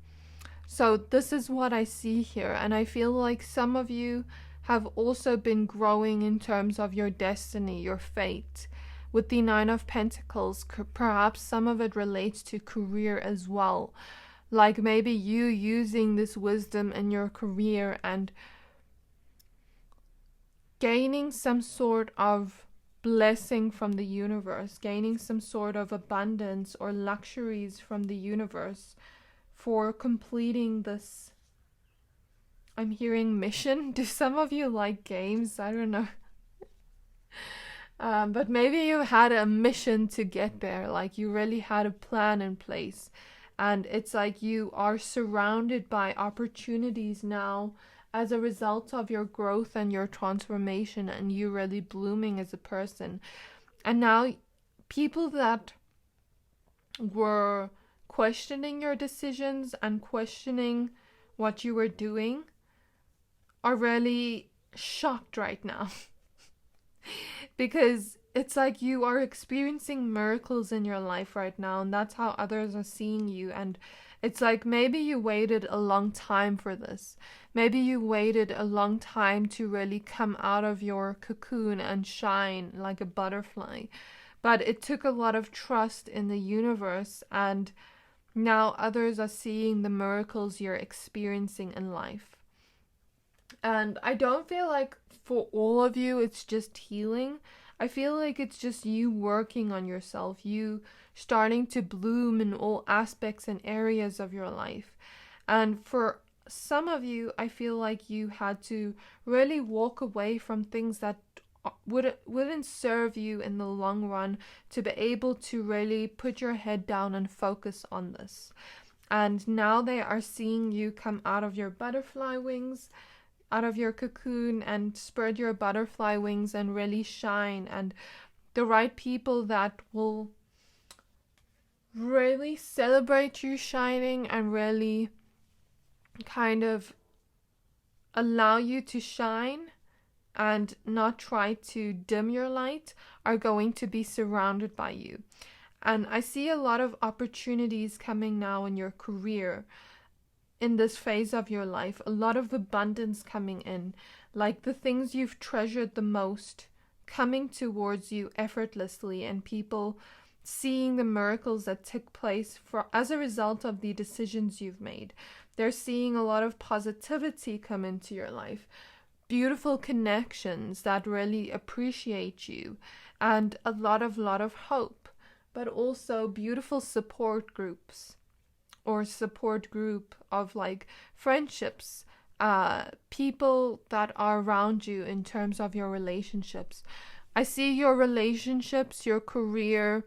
So this is what I see here, and I feel like some of you have also been growing in terms of your destiny, your fate. With the 9 of Pentacles, perhaps some of it relates to career as well. Like maybe you using this wisdom in your career and gaining some sort of blessing from the universe, gaining some sort of abundance or luxuries from the universe for completing this, I'm hearing, mission. Do some of you like games? I don't know. But maybe you had a mission to get there, like you really had a plan in place. And it's like you are surrounded by opportunities now as a result of your growth and your transformation and you really blooming as a person. And now people that were questioning your decisions and questioning what you were doing are really shocked right now. Because it's like you are experiencing miracles in your life right now, and that's how others are seeing you. And it's like maybe you waited a long time for this. Maybe you waited a long time to really come out of your cocoon and shine like a butterfly. But it took a lot of trust in the universe, and now others are seeing the miracles you're experiencing in life. And I don't feel like for all of you it's just healing. I feel like it's just you working on yourself, you starting to bloom in all aspects and areas of your life. And for some of you, I feel like you had to really walk away from things that wouldn't serve you in the long run to be able to really put your head down and focus on this. And now they are seeing you come out of your butterfly wings, out of your cocoon and spread your butterfly wings and really shine, and the right people that will really celebrate you shining and really kind of allow you to shine and not try to dim your light are going to be surrounded by you. And I see a lot of opportunities coming now in your career, in this phase of your life, a lot of abundance coming in, like the things you've treasured the most coming towards you effortlessly, and people seeing the miracles that took place as a result of the decisions you've made. They're seeing a lot of positivity come into your life, beautiful connections that really appreciate you, and a lot of hope, but also beautiful support groups or support group of like friendships, people that are around you in terms of your relationships. I see your relationships, your career,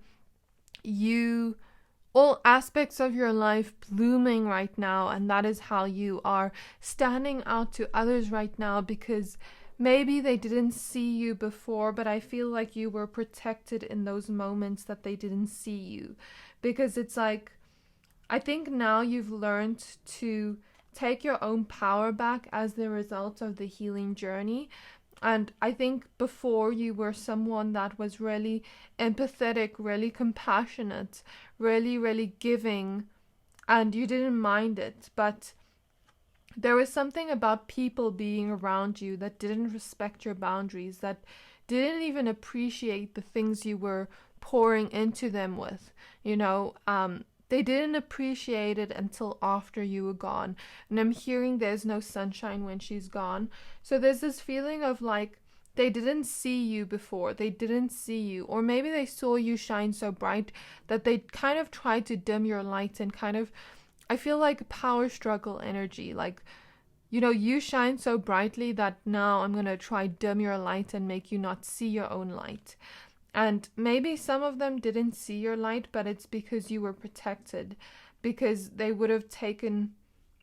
all aspects of your life blooming right now, and that is how you are standing out to others right now, because maybe they didn't see you before, but I feel like you were protected in those moments that they didn't see you. Because it's like, I think now you've learned to take your own power back as the result of the healing journey. And I think before you were someone that was really empathetic, really compassionate, really giving, and you didn't mind it. But there was something about people being around you that didn't respect your boundaries, that didn't even appreciate the things you were pouring into them with, They didn't appreciate it until after you were gone. And I'm hearing there's no sunshine when she's gone. So there's this feeling of like, they didn't see you before. They didn't see you. Or maybe they saw you shine so bright that they kind of tried to dim your light, and kind of, I feel like power struggle energy. Like, you shine so brightly that now I'm going to try dim your light and make you not see your own light. And maybe some of them didn't see your light, but it's because you were protected, because they would have taken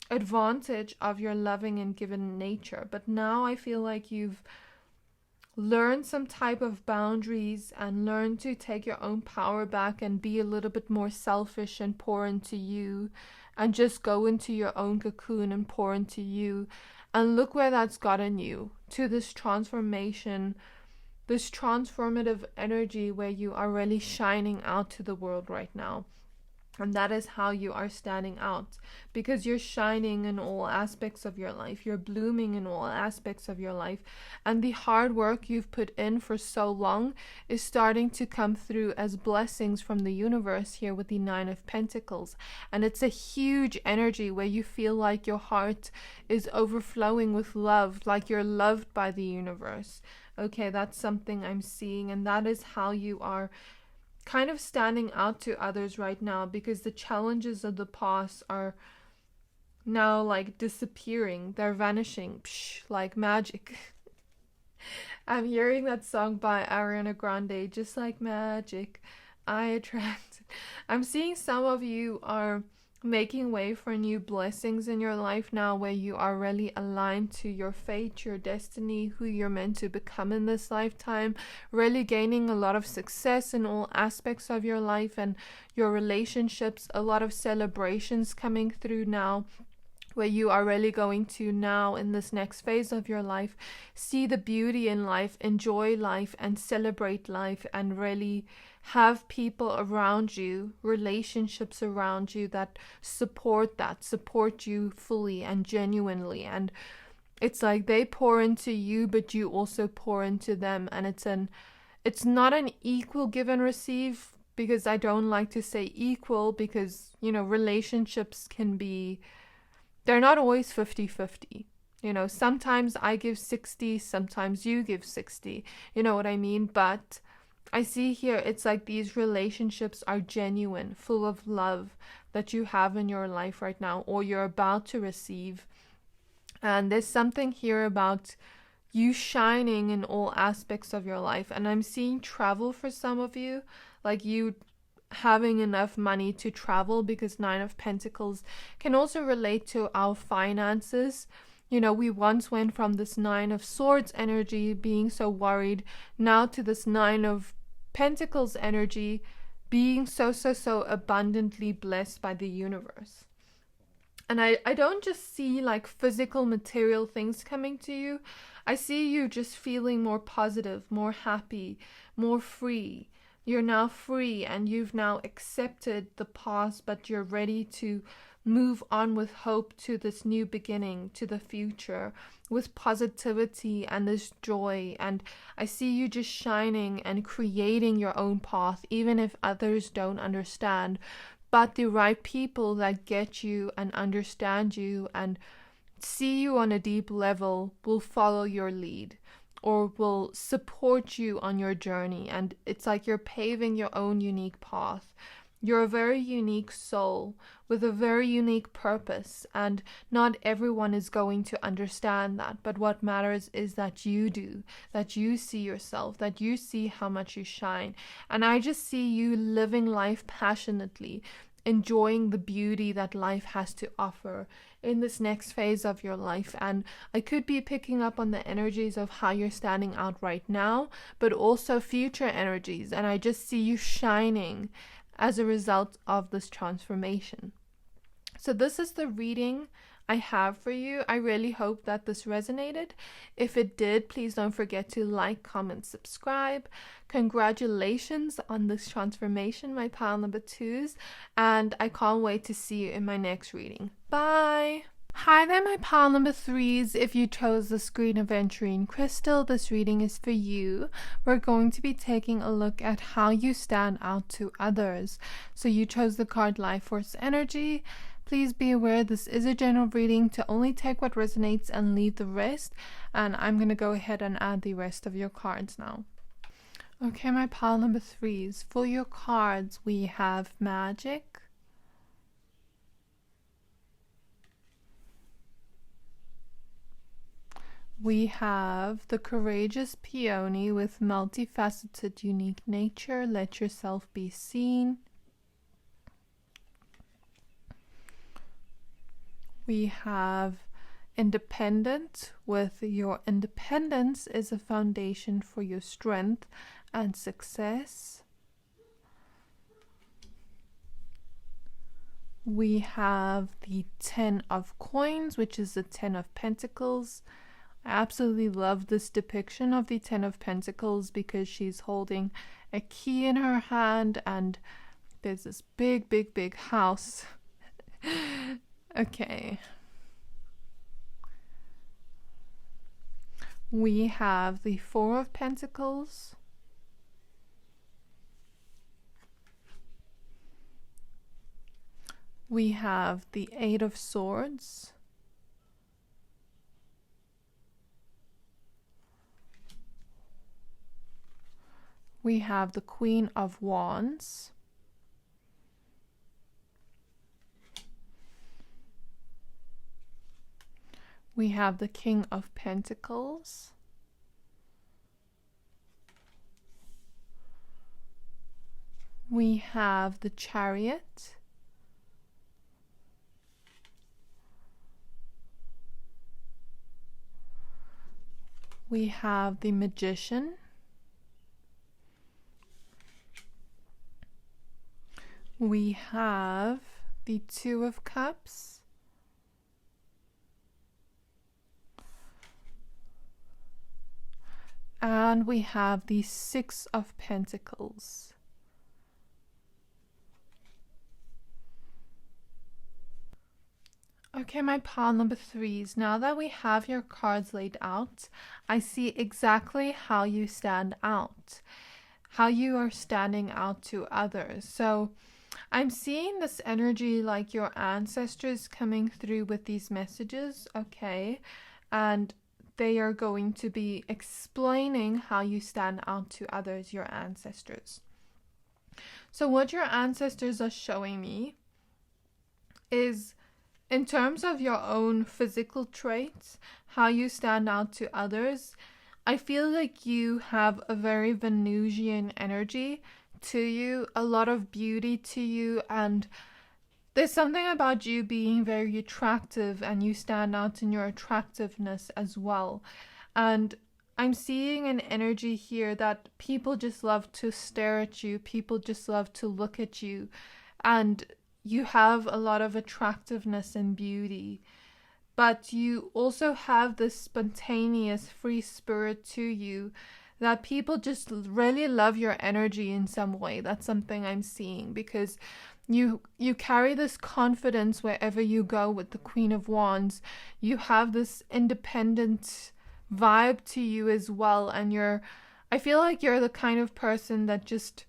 advantage of your loving and given nature. But now I feel like you've learned some type of boundaries and learned to take your own power back and be a little bit more selfish and pour into you, and just go into your own cocoon and pour into you. And look where that's gotten you, to this transformation, this transformative energy where you are really shining out to the world right now. And that is how you are standing out, because you're shining in all aspects of your life. You're blooming in all aspects of your life. And the hard work you've put in for so long is starting to come through as blessings from the universe here with the 9 of Pentacles. And it's a huge energy where you feel like your heart is overflowing with love, like you're loved by the universe. Okay, that's something I'm seeing. And that is how you are kind of standing out to others right now, because the challenges of the past are now like disappearing. They're vanishing, like magic. I'm hearing that song by Ariana Grande, just like magic, I attract. I'm seeing some of you are making way for new blessings in your life now, where you are really aligned to your fate, your destiny, who you're meant to become in this lifetime, really gaining a lot of success in all aspects of your life and your relationships, a lot of celebrations coming through now, where you are really going to now, in this next phase of your life, see the beauty in life, enjoy life and celebrate life, and really have people around you, relationships around you that support you fully and genuinely. And it's like they pour into you, but you also pour into them. And it's not an equal give and receive, because I don't like to say equal, because, relationships can be, they're not always 50-50. Sometimes I give 60, sometimes you give 60. You know what I mean? But I see here, it's like these relationships are genuine, full of love that you have in your life right now, or you're about to receive. And there's something here about you shining in all aspects of your life. And I'm seeing travel for some of you, like you having enough money to travel, because 9 of Pentacles can also relate to our finances. We once went from this Nine of Swords energy, being so worried, now to this Nine of Pentacles energy, being so abundantly blessed by the universe. And I don't just see like physical material things coming to you. I see you just feeling more positive, more happy, more free. You're now free and you've now accepted the past, but you're ready to move on with hope to this new beginning, to the future, with positivity and this joy. And I see you just shining and creating your own path, even if others don't understand. But the right people that get you and understand you and see you on a deep level will follow your lead or will support you on your journey. And it's like you're paving your own unique path. You're a very unique soul with a very unique purpose, and not everyone is going to understand that. But what matters is that you do, that you see yourself, that you see how much you shine. And I just see you living life passionately, enjoying the beauty that life has to offer in this next phase of your life. And I could be picking up on the energies of how you're standing out right now, but also future energies. And I just see you shining as a result of this transformation. So this is the reading I have for you. I really hope that this resonated. If it did, please don't forget to like, comment, subscribe. Congratulations on this transformation, my pile number 2s, and I can't wait to see you in my next reading. Bye! Hi there, my pile number 3s. If you chose the Green Aventurine Crystal, this reading is for you. We're going to be taking a look at how you stand out to others. So you chose the card Life Force Energy. Please be aware this is a general reading, to only take what resonates and leave the rest. And I'm going to go ahead and add the rest of your cards now. Okay, my pile number 3s. For your cards, we have Magic, we have the Courageous Peony with multifaceted, unique nature. Let yourself be seen. We have Independent with your independence is a foundation for your strength and success. We have the 10 of Coins, which is the 10 of Pentacles. I absolutely love this depiction of the 10 of Pentacles because she's holding a key in her hand and there's this big house. Okay. We have the 4 of Pentacles. We have the 8 of Swords. We have the Queen of Wands. We have the King of Pentacles. We have the Chariot. We have the Magician. We have the 2 of Cups. And we have the 6 of Pentacles. Okay, my pile number 3s. Now that we have your cards laid out, I see exactly how you stand out, how you are standing out to others. So I'm seeing this energy like your ancestors coming through with these messages, okay? And they are going to be explaining how you stand out to others, your ancestors. So what your ancestors are showing me is, in terms of your own physical traits, how you stand out to others, I feel like you have a very Venusian energy to you, a lot of beauty to you, and There's something about you being very attractive, and you stand out in your attractiveness as well. And I'm seeing an energy here that people just love to stare at you, people just love to look at you, and you have a lot of attractiveness and beauty. But you also have this spontaneous, free spirit to you that people just really love your energy in some way. That's something I'm seeing, because you carry this confidence wherever you go with the Queen of Wands. You have this independent vibe to you as well, and I feel like you're the kind of person that just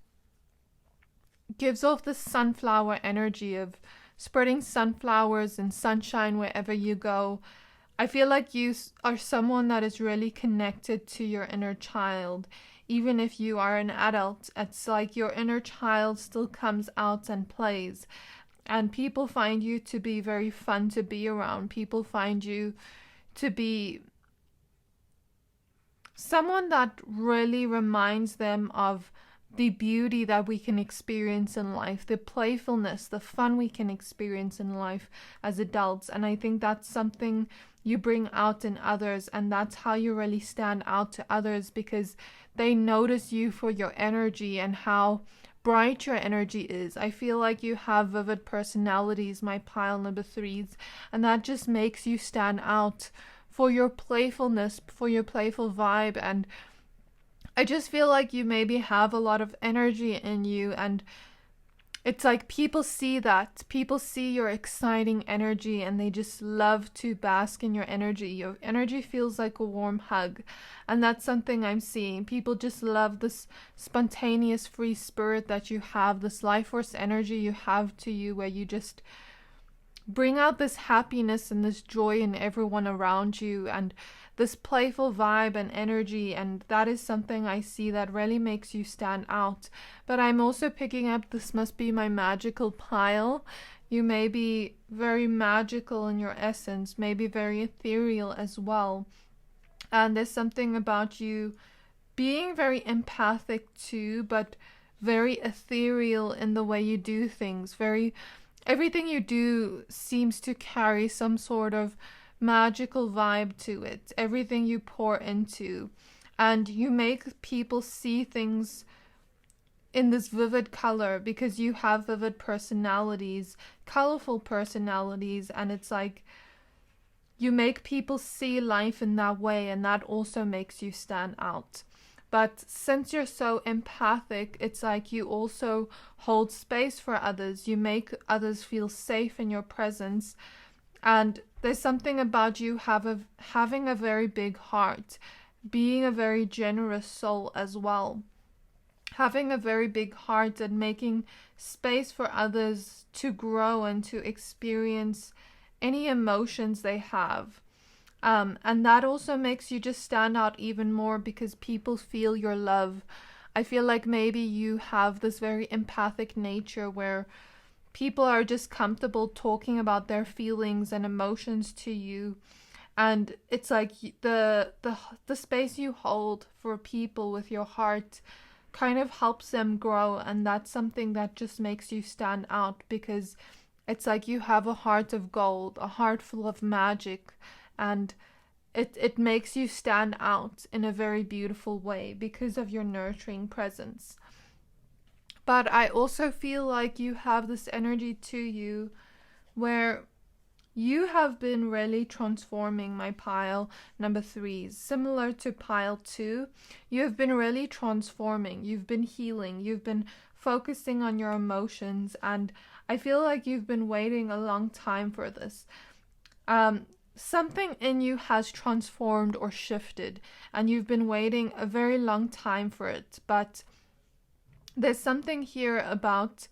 gives off the sunflower energy of spreading sunflowers and sunshine wherever you go. I feel like you are someone that is really connected to your inner child. Even if you are an adult, it's like your inner child still comes out and plays. And people find you to be very fun to be around. People find you to be someone that really reminds them of the beauty that we can experience in life, the playfulness, the fun we can experience in life as adults. And I think that's something you bring out in others, and that's how you really stand out to others, because they notice you for your energy and how bright your energy is. I feel like you have vivid personalities, my pile number threes, and that just makes you stand out for your playfulness, for your playful vibe. And I just feel like you maybe have a lot of energy in you, and it's like people see that. People see your exciting energy, and they just love to bask in your energy. Your energy feels like a warm hug, and that's something I'm seeing. People just love this spontaneous free spirit that you have, this life force energy you have to you, where you just bring out this happiness and this joy in everyone around you, and this playful vibe and energy. And that is something I see that really makes you stand out. But I'm also picking up, this must be my magical pile. You may be very magical in your essence, maybe very ethereal as well. And there's something about you being very empathic too, but very ethereal in the way you do things. Everything you do seems to carry some sort of magical vibe to it. Everything you pour into, and you make people see things in this vivid color, because you have vivid personalities, colorful personalities, and it's like you make people see life in that way, and that also makes you stand out. But since you're so empathic, it's like you also hold space for others. You make others feel safe in your presence. And there's something about you having a very big heart, being a very generous soul as well. Having a very big heart and making space for others to grow and to experience any emotions they have. And that also makes you just stand out even more, because people feel your love. I feel like maybe you have this very empathic nature where people are just comfortable talking about their feelings and emotions to you. And it's like the space you hold for people with your heart kind of helps them grow. And that's something that just makes you stand out, because it's like you have a heart of gold, a heart full of magic. And it makes you stand out in a very beautiful way because of your nurturing presence. But I also feel like you have this energy to you where you have been really transforming, my pile number threes. Similar to pile 2, you have been really transforming. You've been healing. You've been focusing on your emotions. And I feel like you've been waiting a long time for this. Something in you has transformed or shifted, and you've been waiting a very long time for it. But there's something here about,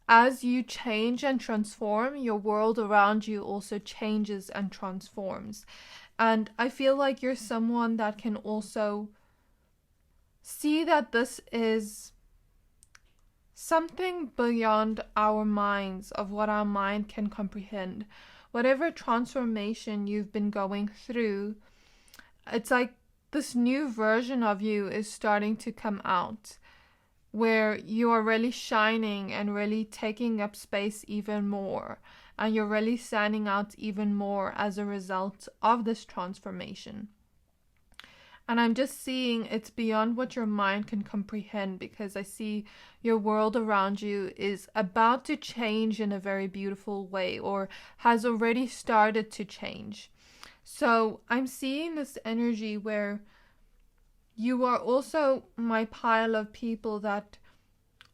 as you change and transform, your world around you also changes and transforms. And I feel like you're someone that can also see that this is something beyond our minds, of what our mind can comprehend. Whatever transformation you've been going through, it's like this new version of you is starting to come out, where you are really shining and really taking up space even more. And you're really standing out even more as a result of this transformation. And I'm just seeing it's beyond what your mind can comprehend, because I see your world around you is about to change in a very beautiful way, or has already started to change. So I'm seeing this energy where you are also my pile of people that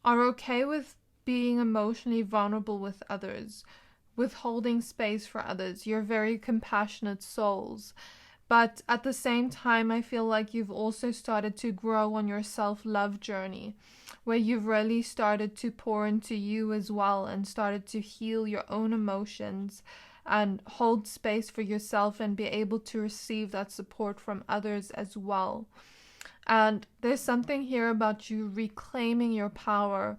are okay with being emotionally vulnerable with others, with holding space for others. You're very compassionate souls. But at the same time, I feel like you've also started to grow on your self-love journey, where you've really started to pour into you as well and started to heal your own emotions and hold space for yourself and be able to receive that support from others as well. And there's something here about you reclaiming your power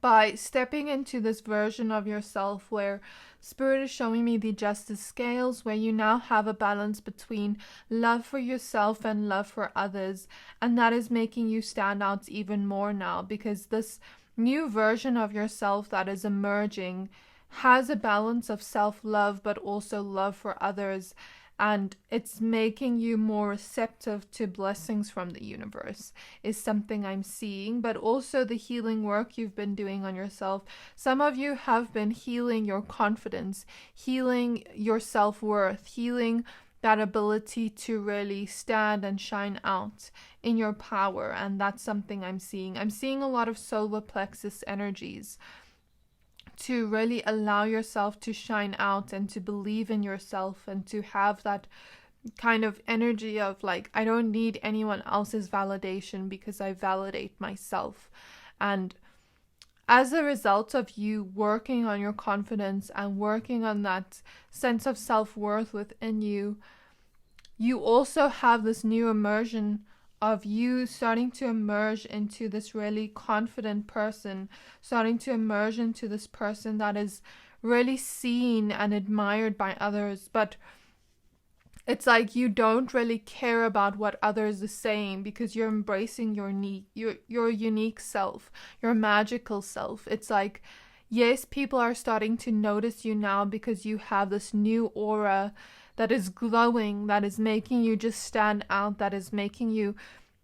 by stepping into this version of yourself where Spirit is showing me the justice scales, where you now have a balance between love for yourself and love for others. And that is making you stand out even more now, because this new version of yourself that is emerging has a balance of self-love but also love for others. And it's making you more receptive to blessings from the universe is something I'm seeing, but also the healing work you've been doing on yourself. Some of you have been healing your confidence, healing your self-worth, healing that ability to really stand and shine out in your power. And that's something I'm seeing. I'm seeing a lot of solar plexus energies, to really allow yourself to shine out and to believe in yourself and to have that kind of energy of like, I don't need anyone else's validation because I validate myself. And as a result of you working on your confidence and working on that sense of self-worth within you, you also have this new immersion of you starting to emerge into this really confident person, starting to emerge into this person that is really seen and admired by others. But it's like you don't really care about what others are saying, because you're embracing your unique self, your magical self. It's like, yes, people are starting to notice you now because you have this new aura that is glowing, that is making you just stand out, that is making you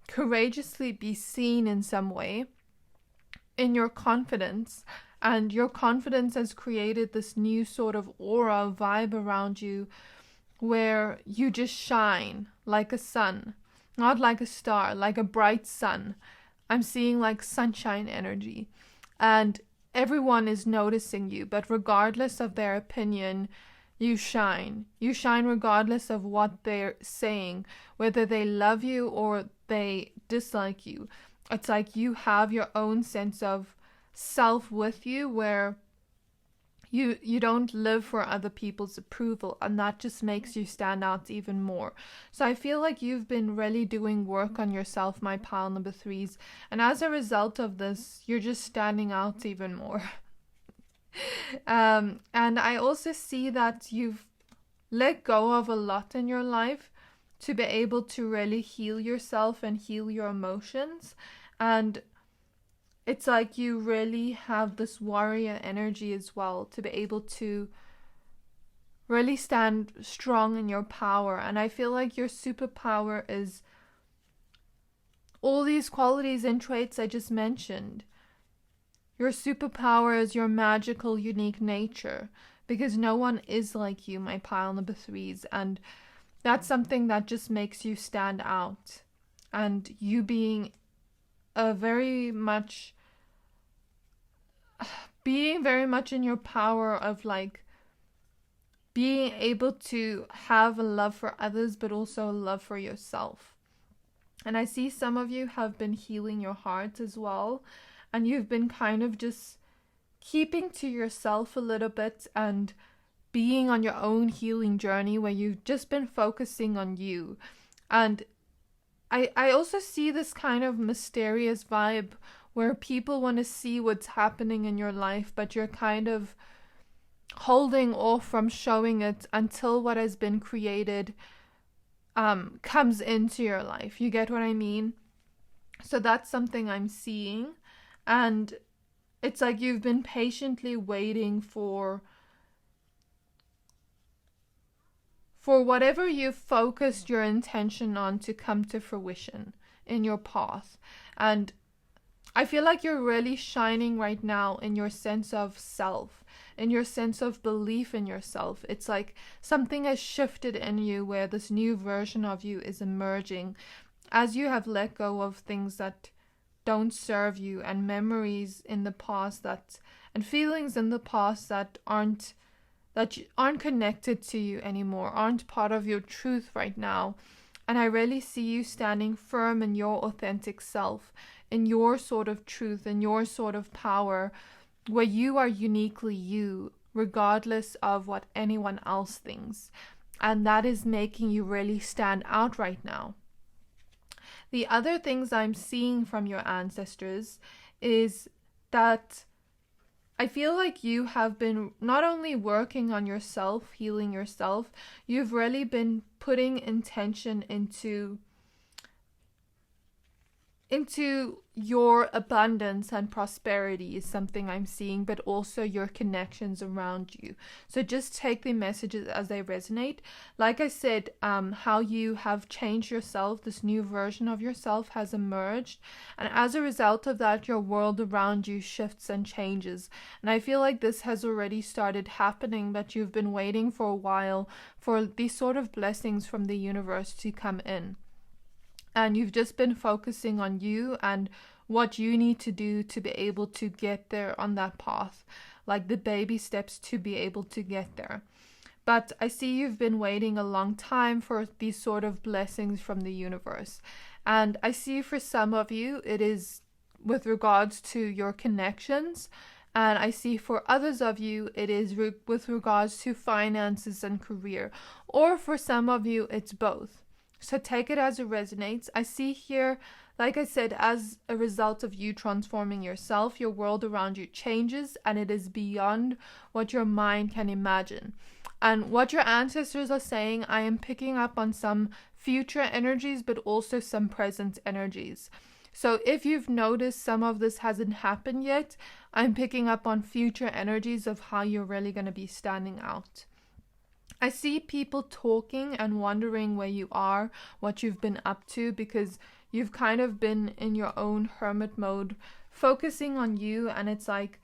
courageously be seen in some way in your confidence. And your confidence has created this new sort of aura vibe around you where you just shine like a sun, not like a star, like a bright sun. I'm seeing like sunshine energy, and everyone is noticing you, but regardless of their opinion, you shine. You shine regardless of what they're saying, whether they love you or they dislike you. It's like you have your own sense of self with you, where you don't live for other people's approval, and that just makes you stand out even more. So I feel like you've been really doing work on yourself, my pile number 3s, and as a result of this, you're just standing out even more. And I also see that you've let go of a lot in your life to be able to really heal yourself and heal your emotions. And it's like you really have this warrior energy as well, to be able to really stand strong in your power. And I feel like your superpower is all these qualities and traits I just mentioned. Your superpower is your magical, unique nature, because no one is like you, my pile number 3s. And that's something that just makes you stand out. And you being very much in your power of like being able to have a love for others, but also a love for yourself. And I see some of you have been healing your heart as well. And you've been kind of just keeping to yourself a little bit and being on your own healing journey, where you've just been focusing on you. And I also see this kind of mysterious vibe where people want to see what's happening in your life, but you're kind of holding off from showing it until what has been created comes into your life. You get what I mean? So that's something I'm seeing. And it's like you've been patiently waiting for whatever you've focused your intention on to come to fruition in your path. And I feel like you're really shining right now in your sense of self, in your sense of belief in yourself. It's like something has shifted in you where this new version of you is emerging as you have let go of things that don't serve you, and memories in the past and feelings in the past that aren't connected to you anymore, aren't part of your truth right now. And I really see you standing firm in your authentic self, in your sort of truth, in your sort of power, where you are uniquely you, regardless of what anyone else thinks. And that is making you really stand out right now. The other things I'm seeing from your ancestors is that I feel like you have been not only working on yourself, healing yourself, you've really been putting intention into your abundance and prosperity is something I'm seeing, but also your connections around you. So just take the messages as they resonate. Like I said, how you have changed yourself, this new version of yourself has emerged. And as a result of that, your world around you shifts and changes. And I feel like this has already started happening, but you've been waiting for a while for these sort of blessings from the universe to come in. And you've just been focusing on you and what you need to do to be able to get there on that path, like the baby steps to be able to get there. But I see you've been waiting a long time for these sort of blessings from the universe. And I see for some of you, it is with regards to your connections. And I see for others of you, it is with regards to finances and career. Or for some of you, it's both. So take it as it resonates. I see here, like I said, as a result of you transforming yourself, your world around you changes, and it is beyond what your mind can imagine. And what your ancestors are saying, I am picking up on some future energies, but also some present energies. So if you've noticed some of this hasn't happened yet, I'm picking up on future energies of how you're really going to be standing out. I see people talking and wondering where you are, what you've been up to, because you've kind of been in your own hermit mode, focusing on you, and it's like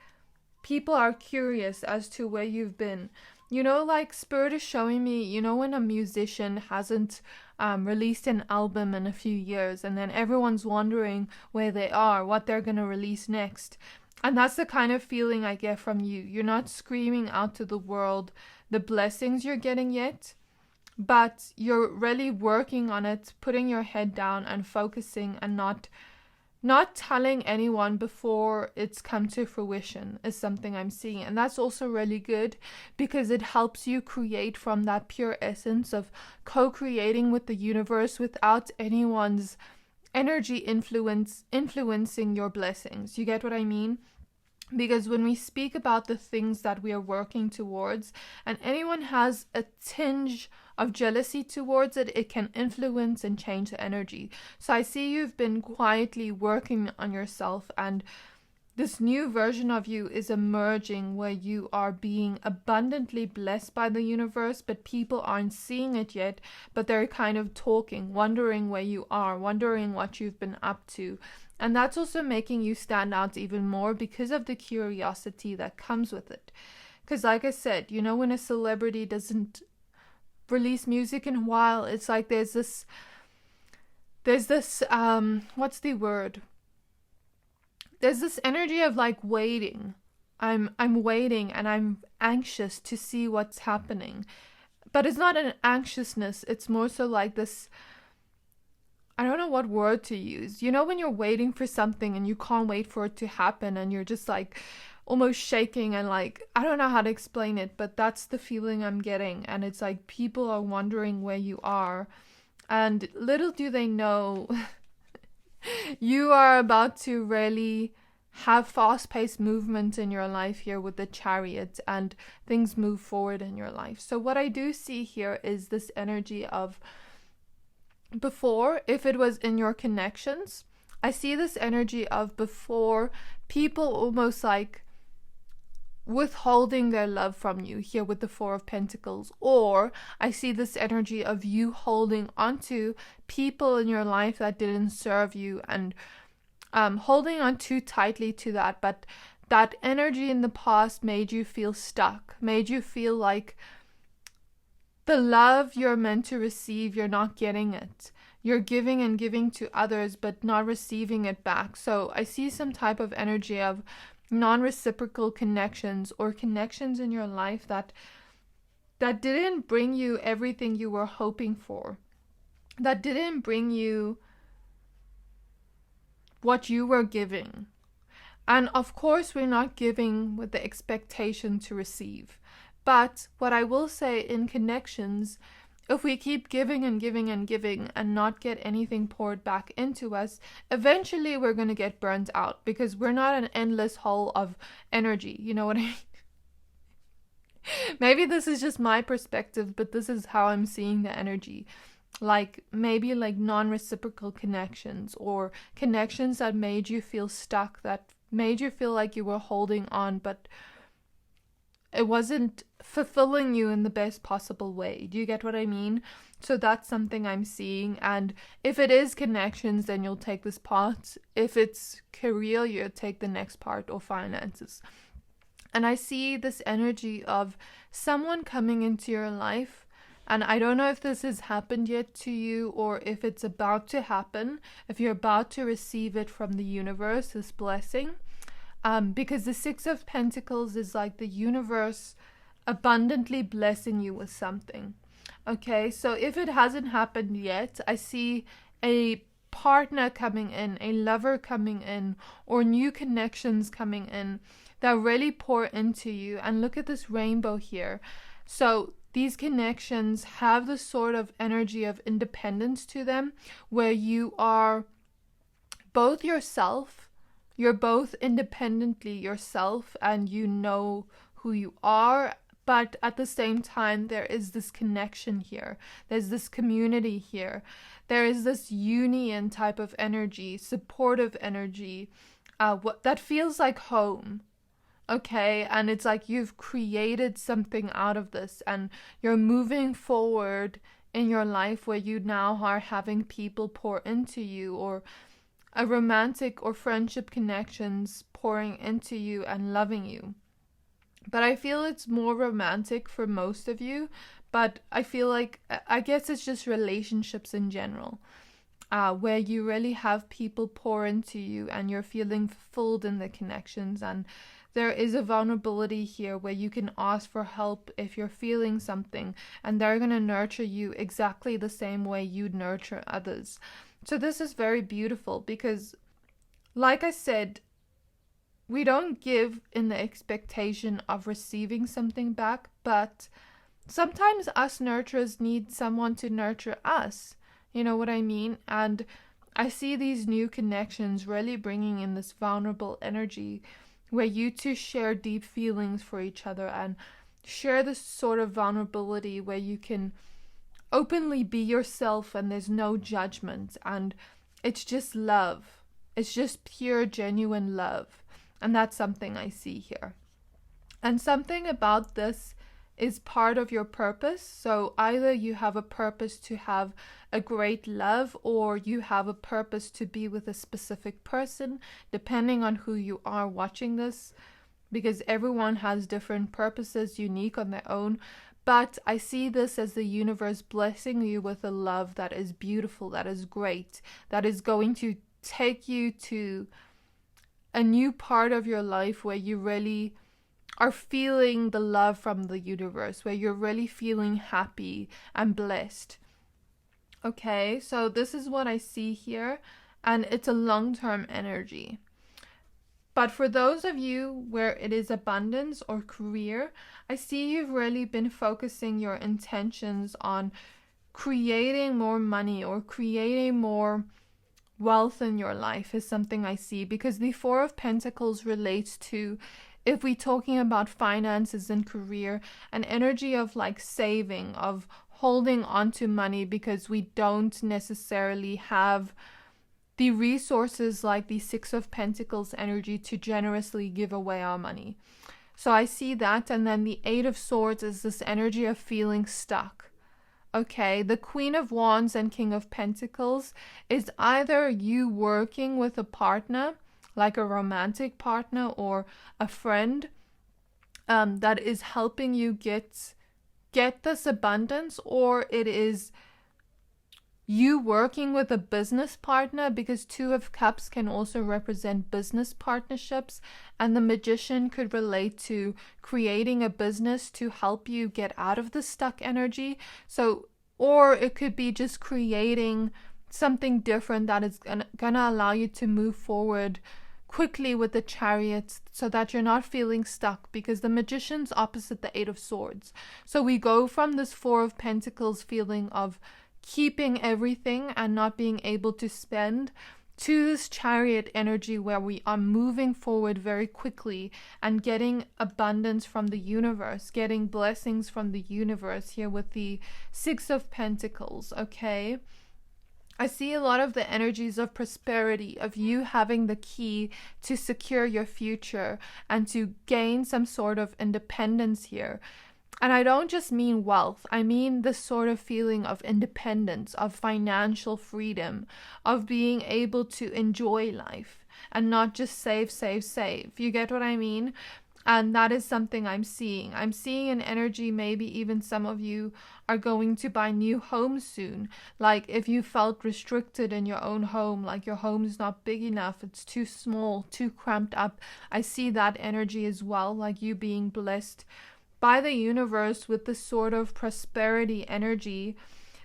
people are curious as to where you've been. You know, like Spirit is showing me, you know, when a musician hasn't released an album in a few years, and then everyone's wondering where they are, what they're going to release next. And that's the kind of feeling I get from you. You're not screaming out to the world the blessings you're getting yet, but you're really working on it, putting your head down and focusing, and not telling anyone before it's come to fruition is something I'm seeing. And that's also really good because it helps you create from that pure essence of co-creating with the universe without anyone's energy influencing your blessings. You get what I mean? Because when we speak about the things that we are working towards, and anyone has a tinge of jealousy towards it, it can influence and change the energy. So I see you've been quietly working on yourself, and this new version of you is emerging where you are being abundantly blessed by the universe, but people aren't seeing it yet, but they're kind of talking, wondering where you are, wondering what you've been up to. And that's also making you stand out even more because of the curiosity that comes with it. Because like I said, you know, when a celebrity doesn't release music in a while, it's like there's this what's the word? There's this energy of like waiting. I'm waiting and I'm anxious to see what's happening. But it's not an anxiousness, it's more so like this, I don't know what word to use. You know, when you're waiting for something and you can't wait for it to happen and you're just like almost shaking and like, I don't know how to explain it, but that's the feeling I'm getting. And it's like people are wondering where you are. And little do they know, you are about to really have fast-paced movement in your life here with the Chariot, and things move forward in your life. So what I do see here is this energy of before, if it was in your connections, I see this energy of before people almost like withholding their love from you here with the Four of Pentacles, or I see this energy of you holding onto people in your life that didn't serve you and holding on too tightly to that, but that energy in the past made you feel stuck, made you feel like the love you're meant to receive, you're not getting it. You're giving and giving to others, but not receiving it back. So I see some type of energy of non-reciprocal connections or connections in your life that didn't bring you everything you were hoping for, that didn't bring you what you were giving. And of course, we're not giving with the expectation to receive. But what I will say in connections, if we keep giving and giving and giving and not get anything poured back into us, eventually we're going to get burnt out because we're not an endless hole of energy. You know what I mean? Maybe this is just my perspective, but this is how I'm seeing the energy. Like maybe like non-reciprocal connections or connections that made you feel stuck, that made you feel like you were holding on, but it wasn't fulfilling you in the best possible way. Do you get what I mean? So that's something I'm seeing. And if it is connections, then you'll take this part. If it's career, you'll take the next part, or finances. And I see this energy of someone coming into your life. And I don't know if this has happened yet to you or if it's about to happen, if you're about to receive it from the universe, this blessing. Because the Six of Pentacles is like the universe abundantly blessing you with something. Okay, so if it hasn't happened yet, I see a partner coming in, a lover coming in, or new connections coming in that really pour into you. And look at this rainbow here. So these connections have the sort of energy of independence to them, where you are both yourself. You're both independently yourself and you know who you are, but at the same time, there is this connection here. There's this community here. There is this union type of energy, supportive energy, that feels like home. Okay, and it's like you've created something out of this and you're moving forward in your life where you now are having people pour into you, or a romantic or friendship connections pouring into you and loving you. But I feel it's more romantic for most of you, but I feel like, I guess it's just relationships in general, where you really have people pour into you and you're feeling fulfilled in the connections. And there is a vulnerability here where you can ask for help if you're feeling something, and they're going to nurture you exactly the same way you'd nurture others. So this is very beautiful because, like I said, we don't give in the expectation of receiving something back, but sometimes us nurturers need someone to nurture us. You know what I mean? And I see these new connections really bringing in this vulnerable energy where you two share deep feelings for each other and share this sort of vulnerability where you can openly be yourself and there's no judgment, and it's just love. It's just pure, genuine love. And that's something I see here. And something about this is part of your purpose. So either you have a purpose to have a great love, or you have a purpose to be with a specific person, depending on who you are watching this, because everyone has different purposes, unique on their own. But I see this as the universe blessing you with a love that is beautiful, that is great, that is going to take you to a new part of your life where you really are feeling the love from the universe, where you're really feeling happy and blessed. Okay, so this is what I see here, and it's a long-term energy. But for those of you where it is abundance or career, I see you've really been focusing your intentions on creating more money or creating more wealth in your life is something I see, because the Four of Pentacles relates to, if we're talking about finances and career, an energy of like saving, of holding on to money because we don't necessarily have the resources like the Six of Pentacles energy to generously give away our money. So I see that. And then the Eight of Swords is this energy of feeling stuck. Okay, the Queen of Wands and King of Pentacles is either you working with a partner, like a romantic partner or a friend, that is helping you get this abundance, or it is you working with a business partner, because Two of Cups can also represent business partnerships, and the Magician could relate to creating a business to help you get out of the stuck energy. So, or it could be just creating something different that is gonna allow you to move forward quickly with the Chariot, so that you're not feeling stuck, because the Magician's opposite the Eight of Swords. So we go from this Four of Pentacles feeling of keeping everything and not being able to spend, to this Chariot energy where we are moving forward very quickly and getting abundance from the universe, getting blessings from the universe here with the Six of Pentacles. Okay, I see a lot of the energies of prosperity, of you having the key to secure your future and to gain some sort of independence here. And I don't just mean wealth, I mean this sort of feeling of independence, of financial freedom, of being able to enjoy life and not just save. You get what I mean? And that is something I'm seeing. I'm seeing an energy, maybe even some of you are going to buy new homes soon. Like if you felt restricted in your own home, like your home is not big enough, it's too small, too cramped up. I see that energy as well, like you being blessed by the universe with this sort of prosperity energy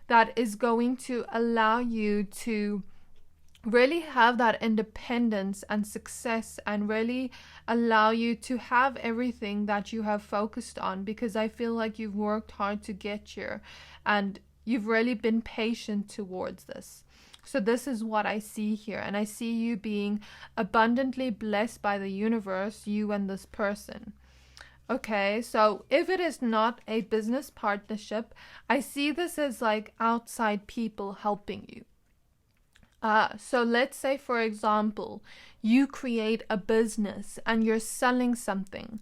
that is going to allow you to really have that independence and success, and really allow you to have everything that you have focused on, because I feel like you've worked hard to get here and you've really been patient towards this. So this is what I see here, and I see you being abundantly blessed by the universe, you and this person. Okay, so if it is not a business partnership, I see this as like outside people helping you. So let's say, for example, you create a business and you're selling something.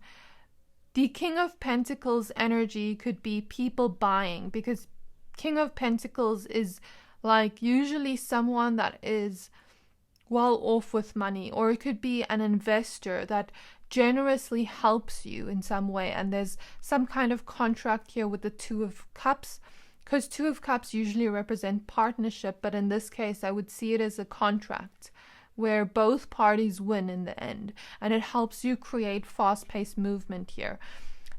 The King of Pentacles energy could be people buying, because King of Pentacles is like usually someone that is well off with money, or it could be an investor that generously helps you in some way. And there's some kind of contract here with the Two of Cups, because Two of Cups usually represent partnership, but in this case I would see it as a contract where both parties win in the end, and it helps you create fast-paced movement here.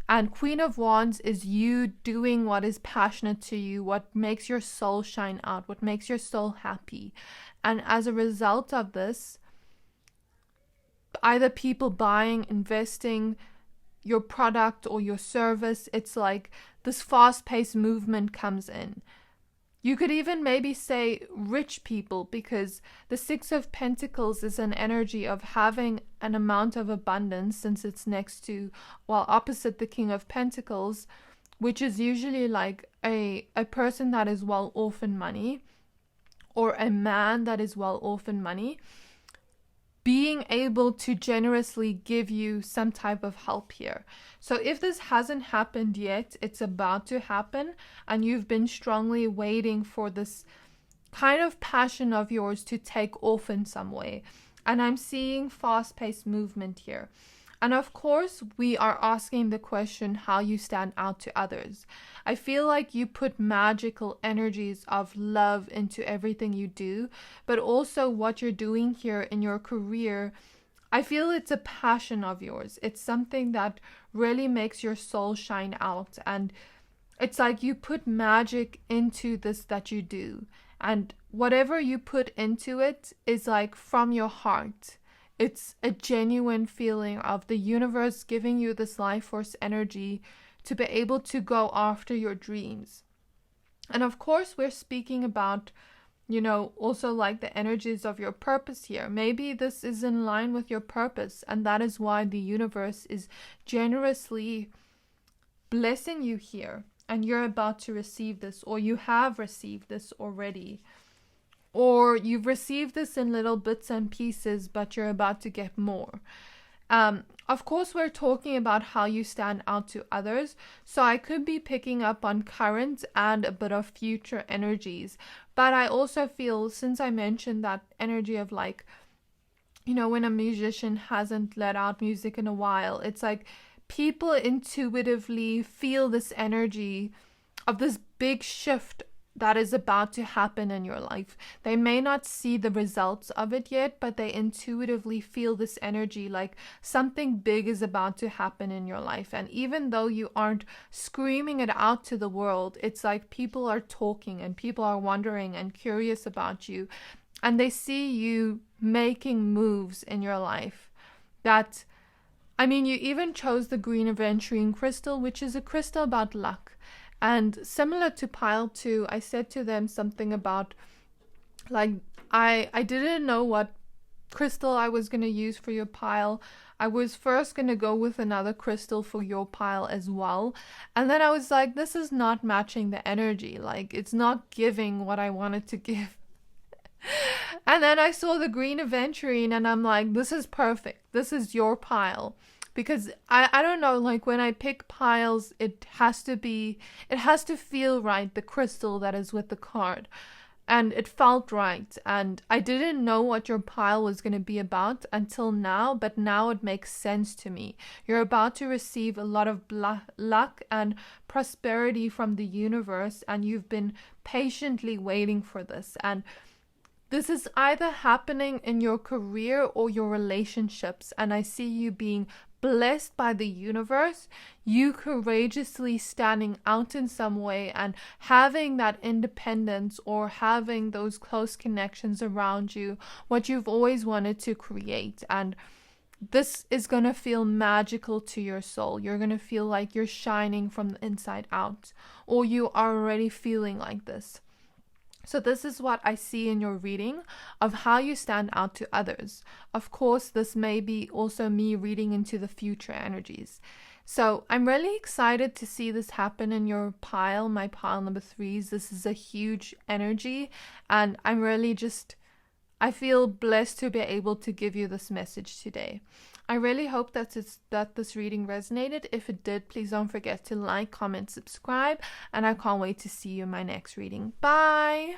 And Queen of Wands is you doing what is passionate to you, what makes your soul shine out, what makes your soul happy. And as a result of this, either people buying, investing your product or your service, it's like this fast-paced movement comes in. You could even maybe say rich people, because the Six of Pentacles is an energy of having an amount of abundance, since it's next to, well, opposite the King of Pentacles, which is usually like a person that is well off in money, or a man that is well off in money, being able to generously give you some type of help here. So if this hasn't happened yet, it's about to happen, and you've been strongly waiting for this kind of passion of yours to take off in some way. And I'm seeing fast-paced movement here. And of course, we are asking the question how you stand out to others. I feel like you put magical energies of love into everything you do, but also what you're doing here in your career, I feel it's a passion of yours. It's something that really makes your soul shine out. And it's like you put magic into this that you do. And whatever you put into it is like from your heart. It's a genuine feeling of the universe giving you this life force energy to be able to go after your dreams. And of course, we're speaking about, also like the energies of your purpose here. Maybe this is in line with your purpose, and that is why the universe is generously blessing you here, and you're about to receive this, or you have received this already. or you've received this in little bits and pieces, but you're about to get more. Of course, we're talking about how you stand out to others. So I could be picking up on current and a bit of future energies. But I also feel, since I mentioned that energy of like, when a musician hasn't let out music in a while, it's like people intuitively feel this energy of this big shift that is about to happen in your life. They may not see the results of it yet, but they intuitively feel this energy like something big is about to happen in your life. And even though you aren't screaming it out to the world, it's like people are talking and people are wondering and curious about you. And they see you making moves in your life that, you even chose the green aventurine crystal, which is a crystal about luck. And similar to pile 2, I said to them something about, like, I didn't know what crystal I was going to use for your pile. I was first going to go with another crystal for your pile as well. And then I was like, this is not matching the energy. Like, it's not giving what I wanted to give. And then I saw the green aventurine and I'm like, this is perfect. This is your pile. Because I don't know, like when I pick piles, it has to feel right, the crystal that is with the card. And it felt right. And I didn't know what your pile was going to be about until now, but now it makes sense to me. You're about to receive a lot of luck and prosperity from the universe, and you've been patiently waiting for this. And this is either happening in your career or your relationships, and I see you being blessed by the universe, you courageously standing out in some way and having that independence or having those close connections around you, what you've always wanted to create. And this is going to feel magical to your soul. You're going to feel like you're shining from the inside out, or you are already feeling like this. So this is what I see in your reading of how you stand out to others. Of course, this may be also me reading into the future energies. So I'm really excited to see this happen in your pile, my pile number 3s. This is a huge energy, and I'm really I feel blessed to be able to give you this message today. I really hope that this reading resonated. If it did, please don't forget to like, comment, subscribe, and I can't wait to see you in my next reading. Bye!